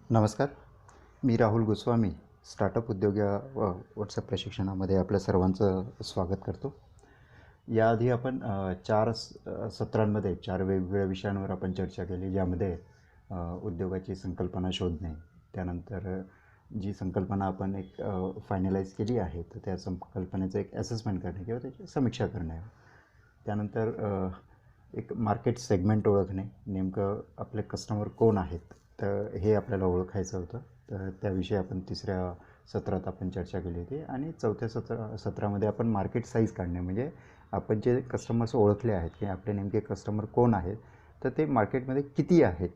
नमस्कार. मी राहुल गोस्वामी स्टार्टअप उद्योग या व्हॉट्सॲप प्रशिक्षणामध्ये आपल्या सर्वांचं स्वागत करतो. याआधी आपण सत्रांमध्ये 4 वेगवेगळ्या विषयांवर आपण चर्चा केली, ज्यामध्ये उद्योगाची संकल्पना शोधणे, त्यानंतर जी संकल्पना आपण एक फायनलाइज केली आहे तर त्या संकल्पनेचं एक असेसमेंट करणे किंवा त्याची समीक्षा करणे, त्यानंतर एक मार्केट सेगमेंट ओळखणे, नेमकं आपले कस्टमर कोण आहेत तर हे आपल्याला ओळखायचं होतं. तर त्याविषयी आपण तिसऱ्या सत्रात आपण चर्चा केली होती. आणि चौथ्या सत्रामध्ये आपण मार्केट साईज काढणे, म्हणजे आपण जे कस्टमर्स ओळखले आहेत की आपले नेमके कस्टमर कोण आहेत तर ते मार्केटमध्ये किती आहेत,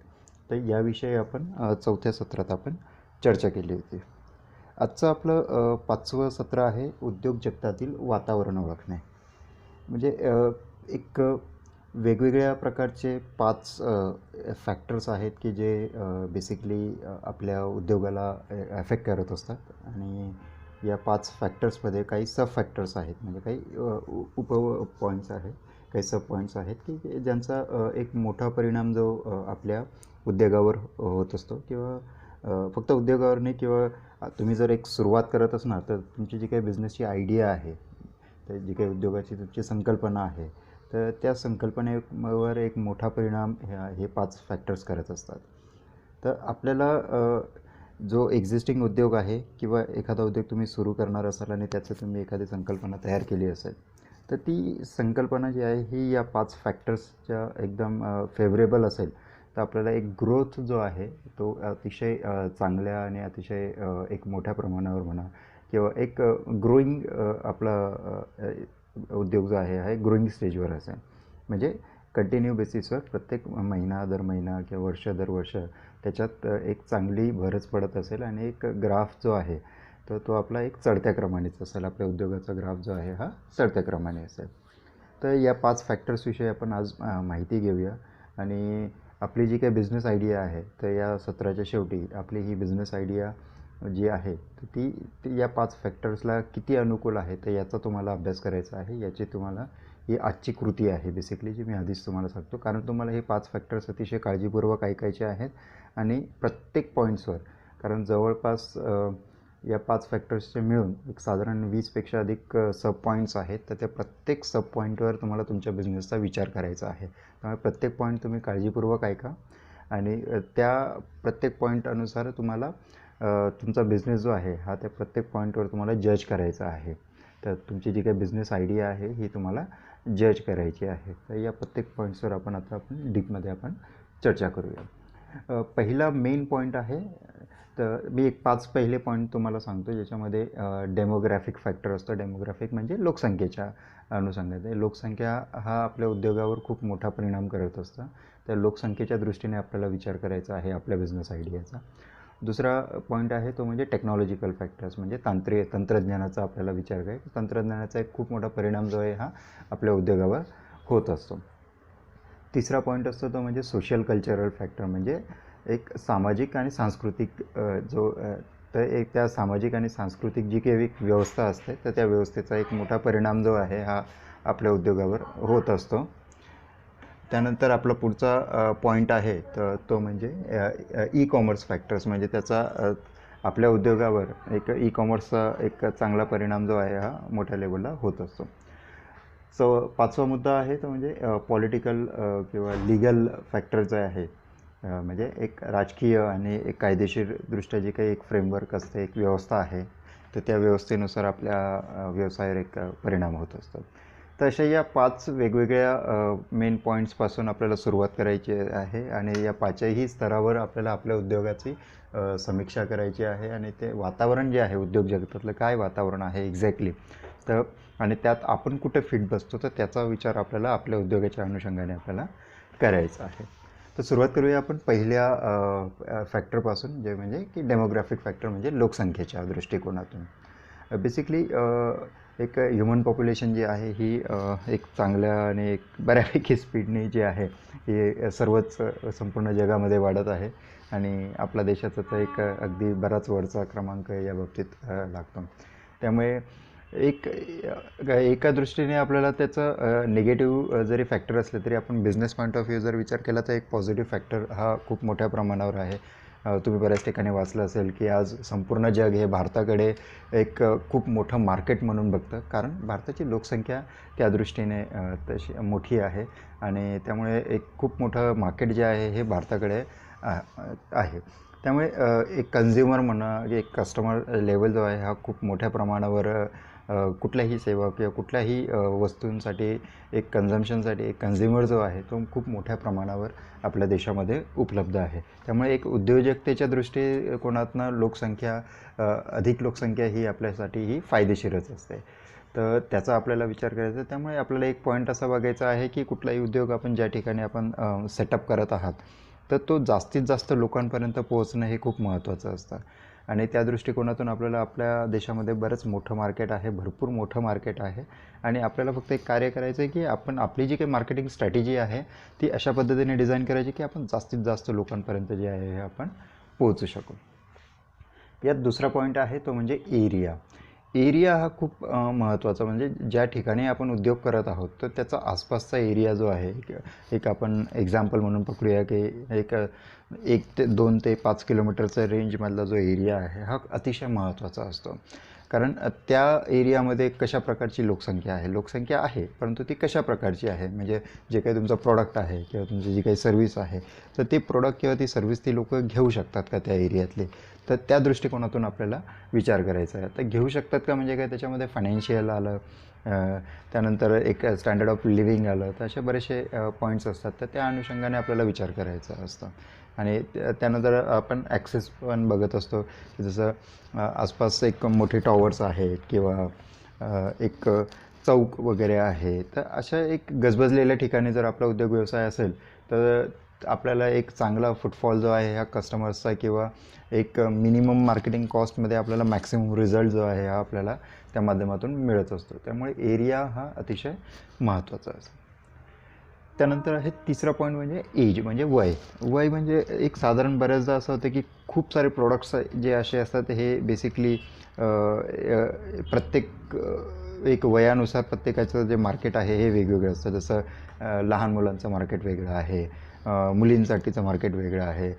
तर याविषयी आपण चौथ्या सत्रात आपण चर्चा केली होती. आजचं आपलं 5वं सत्र आहे उद्योग जगतातील वातावरण ओळखणे. म्हणजे एक वेगवेगळ्या प्रकारचे 5 फॅक्टर्स आहेत की जे बेसिकली आपल्या उद्योगाला ॲफेक्ट करत असतात. आणि या 5 फॅक्टर्समध्ये काही सब फॅक्टर्स आहेत, म्हणजे काही उप पॉईंट्स आहेत, काही सब पॉईंट्स आहेत की ज्यांचा एक मोठा परिणाम जो आपल्या उद्योगावर होत असतो, किंवा फक्त उद्योगावर नाही, किंवा तुम्ही जर एक सुरुवात करत असणार तर तुमची जी काही बिझनेसची आयडिया आहे, तर जी काही उद्योगाची तुमची संकल्पना आहे, तर त्या संकल्पनेवर एक मोठा परिणाम हे 5 फॅक्टर्स करत असतात. तर आपल्याला जो एक्झिस्टिंग उद्योग आहे किंवा एखादा उद्योग तुम्ही सुरू करणार असाल आणि त्याचं तुम्ही एखादी संकल्पना तयार केली असेल, तर ती संकल्पना जी आहे ही या 5 फॅक्टर्सच्या एकदम फेवरेबल असेल तर आपल्याला एक ग्रोथ जो आहे तो अतिशय चांगल्या आणि अतिशय एक मोठ्या प्रमाणावर म्हणा, किंवा एक ग्रोईंग आपला उद्योग जो आहे हा ग्रोईंग स्टेजवर असेल. म्हणजे कंटिन्यू बेसिसवर प्रत्येक महिना दर महिना किंवा वर्ष दर वर्ष त्याच्यात एक चांगली भरच पडत असेल आणि एक ग्राफ जो आहे तर तो आपला एक चढत्या क्रमानेच असेल. आपल्या उद्योगाचा ग्राफ जो आहे हा चढत्या क्रमाने असेल. तर या 5 फॅक्टर्सविषयी आपण आज माहिती घेऊया. आणि आपली जी काही बिझनेस आयडिया आहे तर या सत्राच्या शेवटी आपली ही बिझनेस आयडिया जी आहे तर ती या 5 फॅक्टर्सला किती अनुकूल आहे तर याचा तुम्हाला अभ्यास करायचा आहे. याची तुम्हाला ही आजची कृती आहे बेसिकली, जी मी आधीच तुम्हाला सांगतो, कारण तुम्हाला हे 5 फॅक्टर्स अतिशय काळजीपूर्वक ऐकायचे आहेत. आणि प्रत्येक पॉईंट्सवर, कारण जवळपास या 5 फॅक्टर्सचे मिळून एक साधारण 20पेक्षा अधिक सब पॉईंट्स आहेत, तर त्या प्रत्येक सब पॉईंटवर तुम्हाला तुमच्या बिझनेसचा विचार करायचा आहे. त्यामुळे प्रत्येक पॉईंट तुम्ही काळजीपूर्वक ऐका आणि त्या प्रत्येक पॉईंट अनुसार तुम्हाला तुमचा बिझनेस जो आहे हा त्या प्रत्येक पॉईंटवर तुम्हाला जज करायचा आहे. तर तुमची जी काही बिझनेस आयडिया आहे ही तुम्हाला जज करायची आहे. तर या प्रत्येक पॉईंट्सवर आपण डीपमध्ये आपण चर्चा करूया. पहिला मेन पॉईंट आहे, तर मी एक 5 पहिले पॉईंट तुम्हाला सांगतो, ज्याच्यामध्ये डेमोग्राफिक फॅक्टर असतो. डेमोग्राफिक म्हणजे लोकसंख्येच्या अनुषंगाने. लोकसंख्या हा आपल्या उद्योगावर खूप मोठा परिणाम करत असतं. त्या लोकसंख्येच्या दृष्टीने आपल्याला विचार करायचा आहे आपल्या बिझनेस आयडियाचा. दुसरा पॉईंट आहे तो म्हणजे टेक्नॉलॉजिकल फॅक्टर्स, म्हणजे तंत्रज्ञानाचा आपल्याला विचार करायचा. तंत्रज्ञानाचा एक खूप मोठा परिणाम जो आहे हा आपल्या उद्योगावर होत असतो. तिसरा पॉईंट असतो तो म्हणजे सोशल कल्चरल फॅक्टर, म्हणजे एक सामाजिक आणि सांस्कृतिक तर एक त्या सामाजिक आणि सांस्कृतिक जी काही एक व्यवस्था असते तर त्या व्यवस्थेचा एक मोठा परिणाम जो आहे हा आपल्या उद्योगावर होत असतो. त्यानंतर आपला पुढचा पॉईंट आहे तर तो म्हणजे ई कॉमर्स फॅक्टर्स, म्हणजे त्याचा आपल्या उद्योगावर एक ई कॉमर्सचा एक चांगला परिणाम जो आहे हा मोठ्या लेवलला होत असतो. पाचवा मुद्दा आहे तो म्हणजे पॉलिटिकल किंवा लिगल फॅक्टर जे आहे, म्हणजे एक राजकीय आणि एक कायदेशीरदृष्ट्या जी काही एक फ्रेमवर्क असते, एक व्यवस्था आहे, तर त्या व्यवस्थेनुसार आपल्या व्यवसायावर एक परिणाम होत असतो. तर अशा या 5 वेगवेगळ्या मेन पॉईंट्सपासून आपल्याला सुरुवात करायची आहे आणि या 5ही स्तरावर आपल्याला आपल्या उद्योगाची समीक्षा करायची आहे. आणि ते वातावरण जे आहे उद्योग जगतातलं काय वातावरण आहे एक्झॅक्टली, तर आणि त्यात आपण कुठे फिट बसतो तर त्याचा विचार आपल्याला आपल्या उद्योगाच्या अनुषंगाने आपल्याला करायचा आहे. तर सुरुवात करूया आपण पहिल्या फॅक्टरपासून, जे म्हणजे की डेमोग्राफिक फॅक्टर, म्हणजे लोकसंख्येच्या दृष्टिकोनातून. बेसिकली एक ह्युमन पॉप्युलेशन जी आहे ही एक चांगल्या आणि एक बऱ्यापैकी स्पीडने जी आहे ही सर्वच संपूर्ण जगामध्ये वाढत आहे. आणि आपला देशाचा तर एक अगदी बराच वरचा क्रमांक या बाबतीत लागतो. त्यामुळे एका दृष्टीने आपल्याला त्याचं निगेटिव्ह जरी फॅक्टर असले तरी आपण बिझनेस पॉईंट ऑफ व्ह्यू जर विचार केला तर एक पॉझिटिव्ह फॅक्टर हा खूप मोठ्या प्रमाणावर आहे. तुम्ही बऱ्याच ठिकाणी वाचलं असेल की आज संपूर्ण जग हे भारताकडे एक खूप मोठं मार्केट म्हणून बघतं, कारण भारताची लोकसंख्या त्या दृष्टीने तशी मोठी आहे आणि त्यामुळे एक खूप मोठं मार्केट जे आहे हे भारताकडे आहे. त्यामुळे एक कन्झ्युमर म्हणा, एक कस्टमर लेवल जो आहे हा खूप मोठ्या प्रमाणावर कुठल्याही सेवा किंवा कुठल्याही वस्तूंसाठी एक कन्झम्पशनसाठी एक कन्झ्युमर जो आहे तो खूप मोठ्या प्रमाणावर आपल्या देशामध्ये उपलब्ध आहे. त्यामुळे एक उद्योजकतेच्या दृष्टिकोनातनं लोकसंख्या अधिक लोकसंख्या ही आपल्यासाठी ही फायदेशीरच असते. तर त्याचा आपल्याला विचार करायचा आहे. त्यामुळे आपल्याला एक पॉईंट असा बघायचा आहे की कुठलाही उद्योग आपण ज्या ठिकाणी आपण सेटअप करत आहात तर तो जास्तीत जास्त लोकांपर्यंत पोहोचणं हे खूप महत्त्वाचं असतं आणि त्या दृष्टिकोनातून आपल्याला आपल्या देशामध्ये बरंच मोठं मार्केट आहे, भरपूर मोठं मार्केट आहे आणि आपल्याला फक्त एक कार्य करायचं आहे की आपण आपली जी काही मार्केटिंग स्ट्रॅटेजी आहे ती अशा पद्धतीने डिझाईन करायची की आपण जास्तीत जास्त लोकांपर्यंत जे आहे हे आपण पोहोचू शकू. यात दुसरा पॉईंट आहे तो म्हणजे एरिया. एरिया हा खूप महत्त्वाचा, म्हणजे ज्या ठिकाणी आपण उद्योग करत आहोत तर त्याचा आसपासचा एरिया जो आहे, एक आपण एक्झाम्पल म्हणून पकडूया की एक 2 ते 5 किलोमीटरचा रेंजमधला जो एरिया आहे हा अतिशय महत्त्वाचा असतो. कारण त्या एरियामध्ये कशा प्रकारची लोकसंख्या आहे परंतु ती कशा प्रकारची आहे, म्हणजे जे काही तुमचं प्रॉडक्ट आहे किंवा तुमची जी काही सर्व्हिस आहे तर ते प्रॉडक्ट किंवा ती सर्व्हिस ती लोकं घेऊ शकतात का त्या एरियातले, तर त्या दृष्टिकोनातून आपल्याला विचार करायचा आहे. तर घेऊ शकतात का म्हणजे काय, त्याच्यामध्ये फायनान्शियल आलं, त्यानंतर एक स्टँडर्ड ऑफ लिव्हिंग आलं, तर असे बरेचसे पॉईंट्स असतात. तर त्या अनुषंगाने आपल्याला विचार करायचा असतो आणि त्यानंतर आपण ॲक्सेस पण बघत असतो की जसं आसपास एक मोठे टॉवर्स आहेत किंवा एक चौक वगैरे आहे, तर अशा एक गजबजलेल्या ठिकाणी जर आपला उद्योग व्यवसाय असेल तर आपल्याला एक चांगला फुटफॉल जो आहे ह्या कस्टमर्सचा किंवा एक मिनिमम मार्केटिंग कॉस्टमध्ये आपल्याला मॅक्सिमम रिझल्ट जो आहे हा आपल्याला त्या माध्यमातून मिळत असतो. त्यामुळे एरिया हा अतिशय महत्त्वाचा असतो. त्यानंतर आहे तिसरा पॉईंट म्हणजे एज, म्हणजे वय म्हणजे एक साधारण बऱ्याचदा असं होतं की खूप सारे प्रोडक्ट्स जे असे असतात हे बेसिकली प्रत्येक एक वयानुसार प्रत्येकाचं जे मार्केट आहे हे वेगवेगळं असतं. जसं लहान मुलांचं मार्केट वेगळं आहे, मुलींसाठीचं मार्केट वेगळं आहे,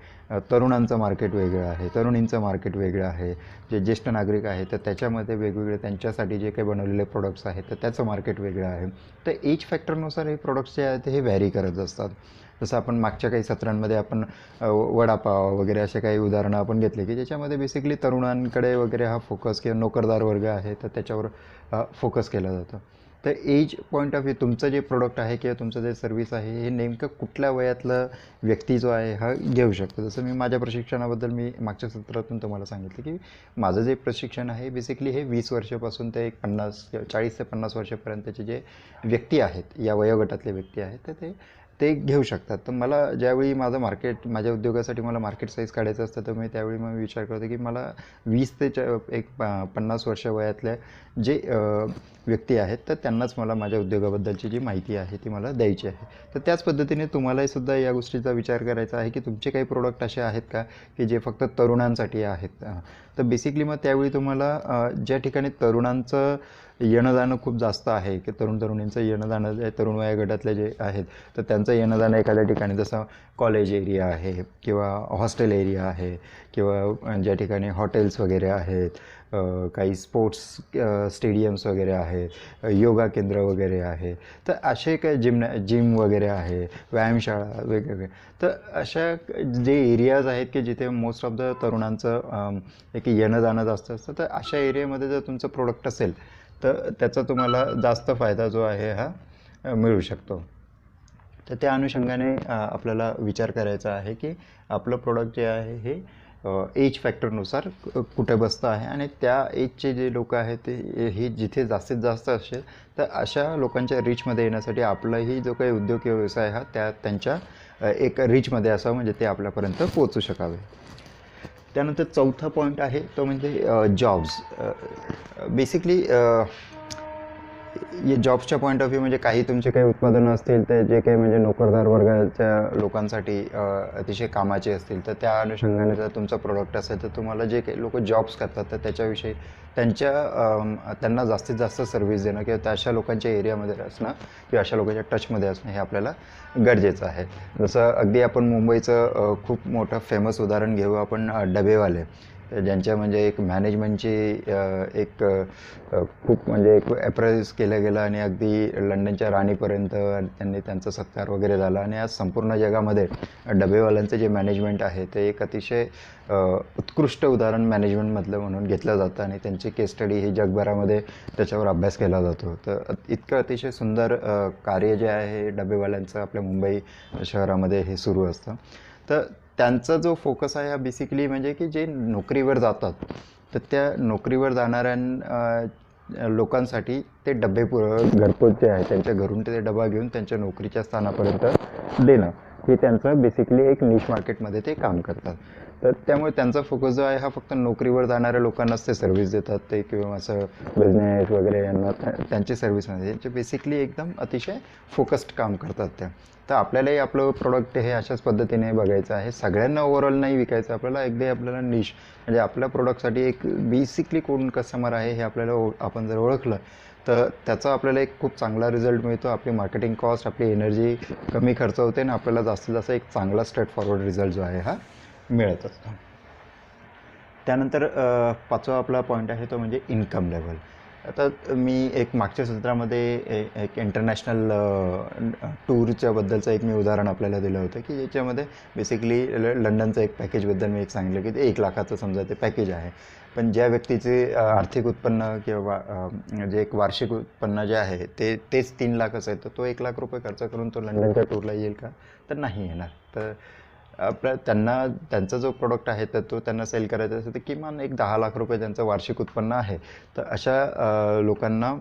तरुणांचं मार्केट वेगळं आहे, तरुणींचं मार्केट वेगळं आहे, जे ज्येष्ठ नागरिक आहे तर त्याच्यामध्ये वेगवेगळे त्यांच्यासाठी जे काही बनवलेले प्रोडक्ट्स आहेत तर त्याचं मार्केट वेगळं आहे. तर एज फॅक्टरनुसार हे प्रोडक्ट्स जे आहेत हे व्हॅरी करत असतात. जसं आपण मागच्या काही सत्रांमध्ये आपण वडापाव वगैरे असे काही उदाहरणं आपण घेतले की ज्याच्यामध्ये बेसिकली तरुणांकडे वगैरे हा फोकस किंवा नोकरदार वर्ग आहे तर त्याच्यावर फोकस केला जातो. तर एज पॉईंट ऑफ व्ह्यू तुमचं जे प्रोडक्ट आहे किंवा तुमचं जे सर्व्हिस आहे हे नेमकं कुठल्या वयातलं व्यक्ती जो आहे हा घेऊ शकतो. जसं मी माझ्या प्रशिक्षणाबद्दल मी मागच्या सत्रातून तुम्हाला सांगितलं की माझं जे प्रशिक्षण आहे बेसिकली हे 20 वर्षापासून ते एक 40 ते 50 वर्षापर्यंतचे जे व्यक्ती आहेत, या वयोगटातले व्यक्ती आहेत तर ते घेऊ शकतात. तर मला ज्यावेळी माझ्या उद्योगासाठी मला मार्केट साईज काढायचं असतं तर मी त्यावेळी मग विचार करतो की मला 20 ते 50 वर्ष वयातल्या जे व्यक्ती आहेत तर त्यांनाच मला माझ्या उद्योगाबद्दलची जी माहिती आहे ती मला द्यायची आहे. तर त्याच पद्धतीने तुम्हालाही सुद्धा या गोष्टीचा विचार करायचा आहे की तुमचे काही प्रोडक्ट असे आहेत का की जे फक्त तरुणांसाठी आहेत. तर बेसिकली मग त्यावेळी तुम्हाला ज्या ठिकाणी तरुणांचं येणं-जाणं खूप जास्त आहे की तरुणींचं येणं-जाणं जे तरुण वयोगटातले जे आहेत तर त्यांचं येणं-जाणं एखाद्या ठिकाणी जसं कॉलेज एरिया आहे किंवा हॉस्टेल एरिया आहे किंवा ज्या ठिकाणी हॉटेल्स वगैरे आहेत, काही स्पोर्ट्स स्टेडियम्स वगैरे आहेत, योगा केंद्र वगैरे आहे, तर असे काही जिम वगैरे आहे, व्यायामशाळा वेगवेगळे. तर अशा जे एरियाज आहेत की जिथे मोस्ट ऑफ द तरुणांचं एक येणं-जाणं जास्त असतं, तर अशा एरियामध्ये जर तुमचं प्रोडक्ट असेल तर त्याचा तुम्हाला जास्त फायदा जो आहे हा मिळू शकतो. तर त्या अनुषंगाने आपल्याला विचार करायचा आहे की आपलं प्रोडक्ट जे आहे हे एज फॅक्टरनुसार कुठे बसतं आहे आणि त्या एजचे जे लोक आहेत ते हे जिथे जास्तीत जास्त असेल तर अशा लोकांच्या रीचमध्ये येण्यासाठी आपलाही जो काही उद्योग किंवा व्यवसाय हा त्यांच्या एक रीचमध्ये असावं, म्हणजे ते आपल्यापर्यंत पोहोचू शकावे. त्यानंतर चौथा पॉईंट आहे तो म्हणजे जॉब्स. बेसिकली ये जॉब्सच्या पॉईंट ऑफ व्ह्यू म्हणजे काही तुमचे काही उत्पादनं असतील तर जे काही म्हणजे नोकरदार वर्गाच्या लोकांसाठी अतिशय कामाचे असतील, तर त्या अनुषंगाने जर तुमचा प्रोडक्ट असेल तर तुम्हाला जे काही लोक जॉब्स करतात तर त्याच्याविषयी त्यांना जास्तीत जास्त सर्व्हिस देणं किंवा त्या अशा लोकांच्या एरियामध्ये असणं किंवा अशा लोकांच्या टचमध्ये असणं हे आपल्याला गरजेचं आहे. जसं अगदी आपण मुंबईचं खूप मोठं फेमस उदाहरण घेऊ आपण, डबेवाले, ज्यांच्या म्हणजे एक मॅनेजमेंटची एक खूप म्हणजे एक अप्राइज केलं गेलं आणि अगदी लंडनच्या राणीपर्यंत त्यांनी त्यांचा सत्कार वगैरे झाला. आणि आज संपूर्ण जगामध्ये डबेवाल्यांचं जे मॅनेजमेंट आहे ते एक अतिशय उत्कृष्ट उदाहरण मॅनेजमेंटमधलं म्हणून घेतलं जातं आणि त्यांची केस स्टडी ही जगभरामध्ये त्याच्यावर अभ्यास केला जातो. तर इतकं अतिशय सुंदर कार्य जे आहे डबेवाल्यांचं आपल्या मुंबई शहरामध्ये हे सुरू असतं. तर त्यांचा जो फोकस आहे हा बेसिकली म्हणजे की जे नोकरीवर जातात तर त्या नोकरीवर जाणाऱ्या लोकांसाठी ते डबे घरपोच जे आहे त्यांच्या घरून ते डबा घेऊन त्यांच्या नोकरीच्या स्थानापर्यंत देणं हे त्यांचं बेसिकली एक निश मार्केटमध्ये ते काम करतात. तर त्यामुळे त्यांचा फोकस जो आहे हा फक्त नोकरीवर जाणाऱ्या लोकांनाच ते सर्व्हिस देतात ते, किंवा असं बिझनेस वगैरे यांना त्यांची सर्व्हिसमध्ये त्यांचे बेसिकली एकदम अतिशय फोकस्ड काम करतात त्या. तर आपल्यालाही आपलं प्रोडक्ट हे अशाच पद्धतीने बघायचं आहे. सगळ्यांना ओव्हरऑल नाही विकायचं आपल्याला, आपल्याला निश म्हणजे आपल्या प्रोडक्टसाठी एक बेसिकली कोण कस्टमर आहे हे आपल्याला आपण जर ओळखलं तर त्याचा आपल्याला एक खूप चांगला रिझल्ट मिळतो. आपली मार्केटिंग कॉस्ट, आपली एनर्जी कमी खर्च होते आणि आपल्याला जास्तीत जास्त एक चांगला स्ट्रेट फॉरवर्ड रिझल्ट जो आहे हा मिळत असतो. त्यानंतर पाचवा आपला पॉईंट आहे तो म्हणजे इन्कम लेवल. आता मी एक मागच्या सत्रामध्ये एक इंटरनॅशनल टूरच्या बद्दलचं एक मी उदाहरण आपल्याला दिलं होतं की याच्यामध्ये बेसिकली लंडनचं एक पॅकेजबद्दल मी एक सांगितलं की ते 1 लाखाचं समजा ते पॅकेज आहे. पण ज्या व्यक्तीचे आर्थिक उत्पन्न किंवा जे एक वार्षिक उत्पन्न जे आहे तेच 3 लाख असेल तर तो 1 लाख रुपये खर्च करून तो लंडनच्या टूरला येईल का? तर नाही येणार. तर त्यांचा जो प्रोडक्ट आहे तर तो त्यांना सेल करायचा असेल तर किमान एक 10 लाख रुपये त्यांचं वार्षिक उत्पन्न आहे. तर अशा लोकांना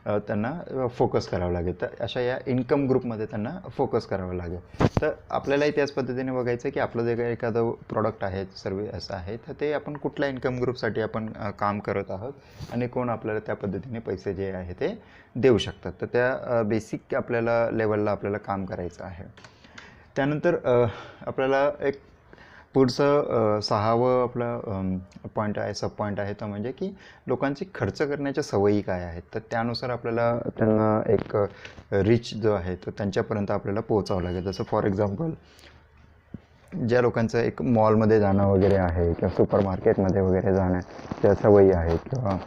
त्यांना फोकस करावं लागेल. तर अशा या इन्कम ग्रुपमध्ये त्यांना फोकस करावं लागेल. तर आपल्यालाही त्याच पद्धतीने बघायचं की आपलं जे काही एखादं प्रोडक्ट आहे, सर्व्हिस आहे, तर ते आपण कुठल्या इन्कम ग्रुपसाठी आपण काम करत आहोत आणि कोण आपल्याला त्या पद्धतीने पैसे जे आहे ते देऊ शकतात. तर त्या बेसिक आपल्याला लेवलला आपल्याला काम करायचं आहे. त्यानंतर आपल्याला एक पुढचं 6वं आपलं पॉईंट आहे, सब पॉईंट आहे तो म्हणजे की लोकांची खर्च करण्याच्या सवयी काय आहेत. तर त्यानुसार आपल्याला त्यांना एक रिच जो आहे तो त्यांच्यापर्यंत आपल्याला पोहोचावं लागेल. जसं फॉर एक्झाम्पल ज्या लोकांचं एक मॉलमध्ये जाणं वगैरे आहे किंवा सुपर मार्केटमध्ये वगैरे जाण्याच्या सवयी आहेत किंवा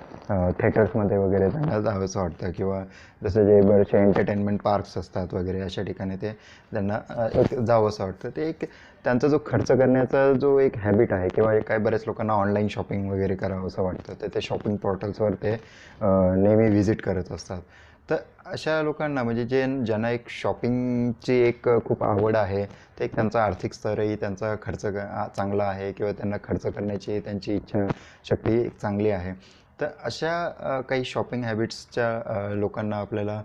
थिएटर्समध्ये वगैरे त्यांना जावंसं वाटतं किंवा जसं जे बरेचसे एंटरटेनमेंट पार्क्स असतात वगैरे अशा ठिकाणी ते त्यांना एक जावंसं वाटतं. ते एक त्यांचा जो खर्च करण्याचा जो एक हॅबिट आहे किंवा काय बऱ्याच लोकांना ऑनलाईन शॉपिंग वगैरे करावं असं वाटतं तर ते शॉपिंग पोर्टल्सवर ते नेहमी व्हिजिट करत असतात. तर अशा लोकांना म्हणजे ज्यांना एक शॉपिंगची एक खूप आवड आहे, तर एक त्यांचा आर्थिक स्तरही त्यांचा खर्च चांगला आहे किंवा त्यांना खर्च करण्याची त्यांची इच्छाशक्ती एक चांगली आहे. तर अशा काही शॉपिंग हॅबिट्सच्या लोकांना आपल्याला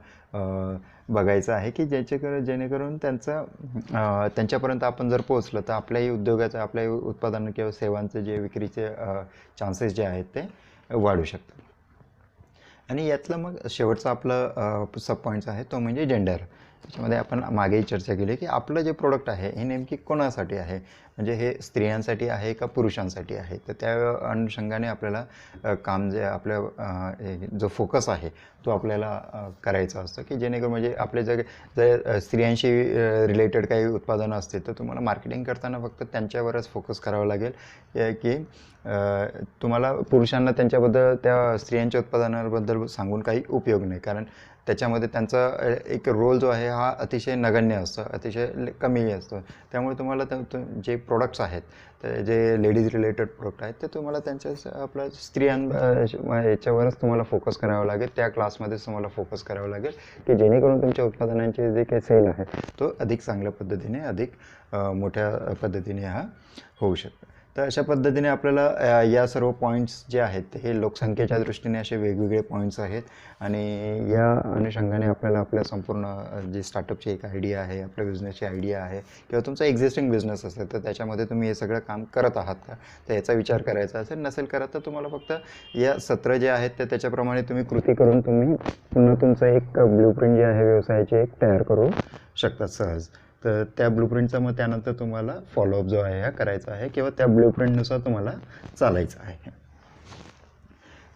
बघायचं आहे की जेणेकरून त्यांच्यापर्यंत आपण जर पोहोचलं तर आपल्याही उद्योगाचं, आपल्याही उत्पादन किंवा सेवांचे जे विक्रीचे चान्सेस जे आहेत ते वाढू शकतात. आणि यातलं मग शेवटचा आपलं सब पॉईंट्स आहे तो म्हणजे जेंडर. त्याच्यामध्ये आपण मागेही चर्चा केली की आपलं जे प्रोडक्ट आहे हे नेमकी कोणासाठी आहे, म्हणजे हे स्त्रियांसाठी आहे का पुरुषांसाठी आहे. तर त्या अनुषंगाने आपल्याला काम जे आपल्या जो फोकस आहे तो आपल्याला करायचा असतो की जेणेकरून म्हणजे आपले जर स्त्रियांशी रिलेटेड काही उत्पादनं असतील तर तुम्हाला मार्केटिंग करताना फक्त त्यांच्यावरच फोकस करावं लागेल की तुम्हाला पुरुषांना त्यांच्याबद्दल त्या स्त्रियांच्या उत्पादनाबद्दल सांगून काही उपयोग नाही. कारण त्याच्यामध्ये त्यांचा एक रोल जो आहे हा अतिशय नगण्य असतो, अतिशय कमी असतो. त्यामुळे तुम्हाला जे प्रोडक्ट्स आहेत ते जे लेडीज रिलेटेड प्रोडक्ट आहेत ते तुम्हाला त्यांच्या आपल्या याच्यावरच तुम्हाला फोकस करावं लागेल, त्या क्लासमध्येच तुम्हाला फोकस करावं लागेल की जेणेकरून तुमच्या उत्पादनांचे जे काही सेल आहे तो अधिक चांगल्या पद्धतीने, अधिक मोठ्या पद्धतीने हा होऊ शकतो. तर अशा पद्धतीने आपल्याला या सर्व पॉईंट्स जे आहेत हे लोकसंख्येच्या दृष्टीने असे वेगवेगळे पॉईंट्स आहेत आणि या अनुषंगाने आपल्याला आपल्या संपूर्ण जी स्टार्टअपची एक आयडिया आहे, आपल्या बिझनेसची आयडिया आहे किंवा तुमचा एक्झिस्टिंग बिझनेस असेल तर त्याच्यामध्ये तुम्ही हे सगळं काम करत आहात का, तर याचा विचार करायचा असेल. नसेल करत तर तुम्हाला फक्त या सत्र जे आहेत ते त्याच्याप्रमाणे तुम्ही कृती करून तुम्ही पुन्हा तुमचं एक ब्ल्यूप्रिंट जे आहे व्यवसायाची एक तयार करू शकतात सहज. तर त्या ब्लूप्रिंटचा मग त्यानंतर तुम्हाला फॉलोअप जो आहे हा करायचा आहे किंवा त्या ब्लूप्रिंटनुसार तुम्हाला चालायचं आहे.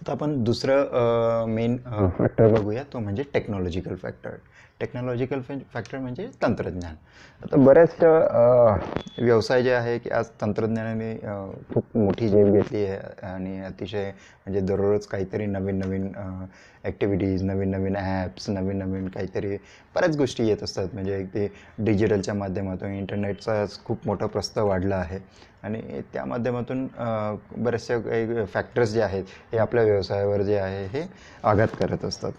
आता आपण दुसरं मेन फॅक्टर बघूया, तो म्हणजे टेक्नॉलॉजिकल फॅक्टर. टेक्नॉलॉजिकल फॅक्टर म्हणजे तंत्रज्ञान. आता बऱ्याचशा व्यवसाय जे आहे की आज तंत्रज्ञानाने खूप मोठी झेप घेतली आहे आणि अतिशय म्हणजे दररोज काहीतरी नवीन नवीन ॲक्टिव्हिटीज, नवीन नवीन ॲप्स, नवीन नवीन काहीतरी बऱ्याच गोष्टी येत असतात. म्हणजे ते डिजिटलच्या माध्यमातून इंटरनेटचा खूप मोठा प्रस्ताव वाढला आहे आणि त्या माध्यमातून बऱ्याचशा काही फॅक्टर्स जे आहेत हे आपल्या व्यवसायावर जे आहे हे आघात करत असतात.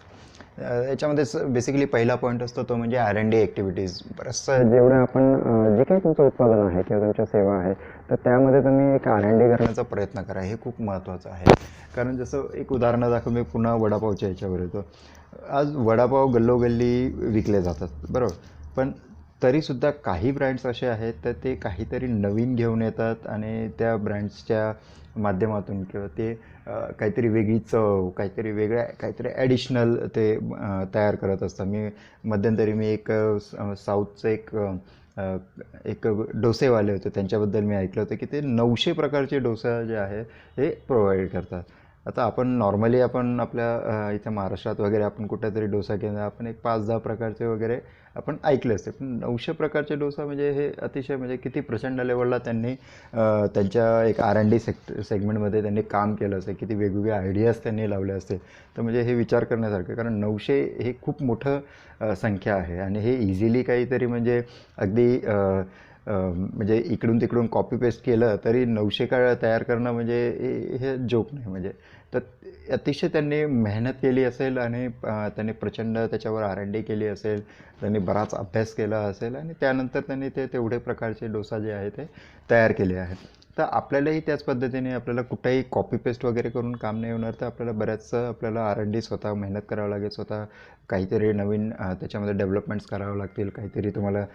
याच्यामध्ये बेसिकली पहिला पॉईंट असतो तो म्हणजे R&D ॲक्टिव्हिटीज. बरंचसं जेवढं आपण जे काही तुमचं उत्पादन आहे किंवा तुमच्या सेवा आहे तर त्यामध्ये तुम्ही एक R&D करण्याचा प्रयत्न करा, हे खूप महत्त्वाचं आहे. कारण जसं एक उदाहरण दाखवून मी पुन्हा वडापावच्या ह्याच्यावर येतो. आज वडापाव गल्लोगल्ली विकले जातात बरोबर, पण तरीसुद्धा काही ब्रँड्स असे आहेत तर ते काहीतरी नवीन घेऊन येतात आणि त्या ब्रँड्सच्या माध्यमातून किंवा ते काहीतरी वेगळी चव, काहीतरी वेगळ्या, काहीतरी ॲडिशनल ते तयार करत असतात. मध्यंतरी मी एक साऊथचं एक डोसेवाले होते, त्यांच्याबद्दल मी ऐकलं होतं की ते 900 प्रकारचे डोसा जे आहे हे प्रोव्हाइड करतात. आता आपण नॉर्मली आपण आपल्या इथे महाराष्ट्रात वगैरे आपण कुठेतरी डोसा केला, आपण एक 5-10 प्रकारचे वगैरे आपण ऐकले असते, पण 900 प्रकारचे डोसा म्हणजे हे अतिशय म्हणजे किती प्रचंड लेवलला त्यांनी त्यांच्या एक R&D सेगमेंटमध्ये त्यांनी काम केलं असेल, किती वेगवेगळे आयडियाज त्यांनी लावले असते. तर म्हणजे हे विचार करण्यासारखं, कारण 900 हे खूप मोठं संख्या आहे आणि हे इझिली काहीतरी म्हणजे अगदी म्हणजे इकडून तिकडून कॉपी पेस्ट केलं तरी 900 काळ तयार करणं म्हणजे हे जोक नाही. म्हणजे तर अतिशय त्यांनी मेहनत केली असेल आणि त्यांनी प्रचंड त्याच्यावर R&D केली असेल, त्यांनी बराच अभ्यास केला असेल आणि त्यानंतर त्यांनी ते तेवढे प्रकारचे डोसा जे आहे ते तयार केले आहेत. तर आपल्यालाही त्याच पद्धतीने आपल्याला कुठेही कॉपी पेस्ट वगैरे करून काम नाही होणार. तर आपल्याला बऱ्याचसं आपल्याला R&D स्वतः मेहनत करावं लागेल, स्वतः काहीतरी नवीन त्याच्यामध्ये डेव्हलपमेंट्स करावं लागतील, काहीतरी तुम्हाला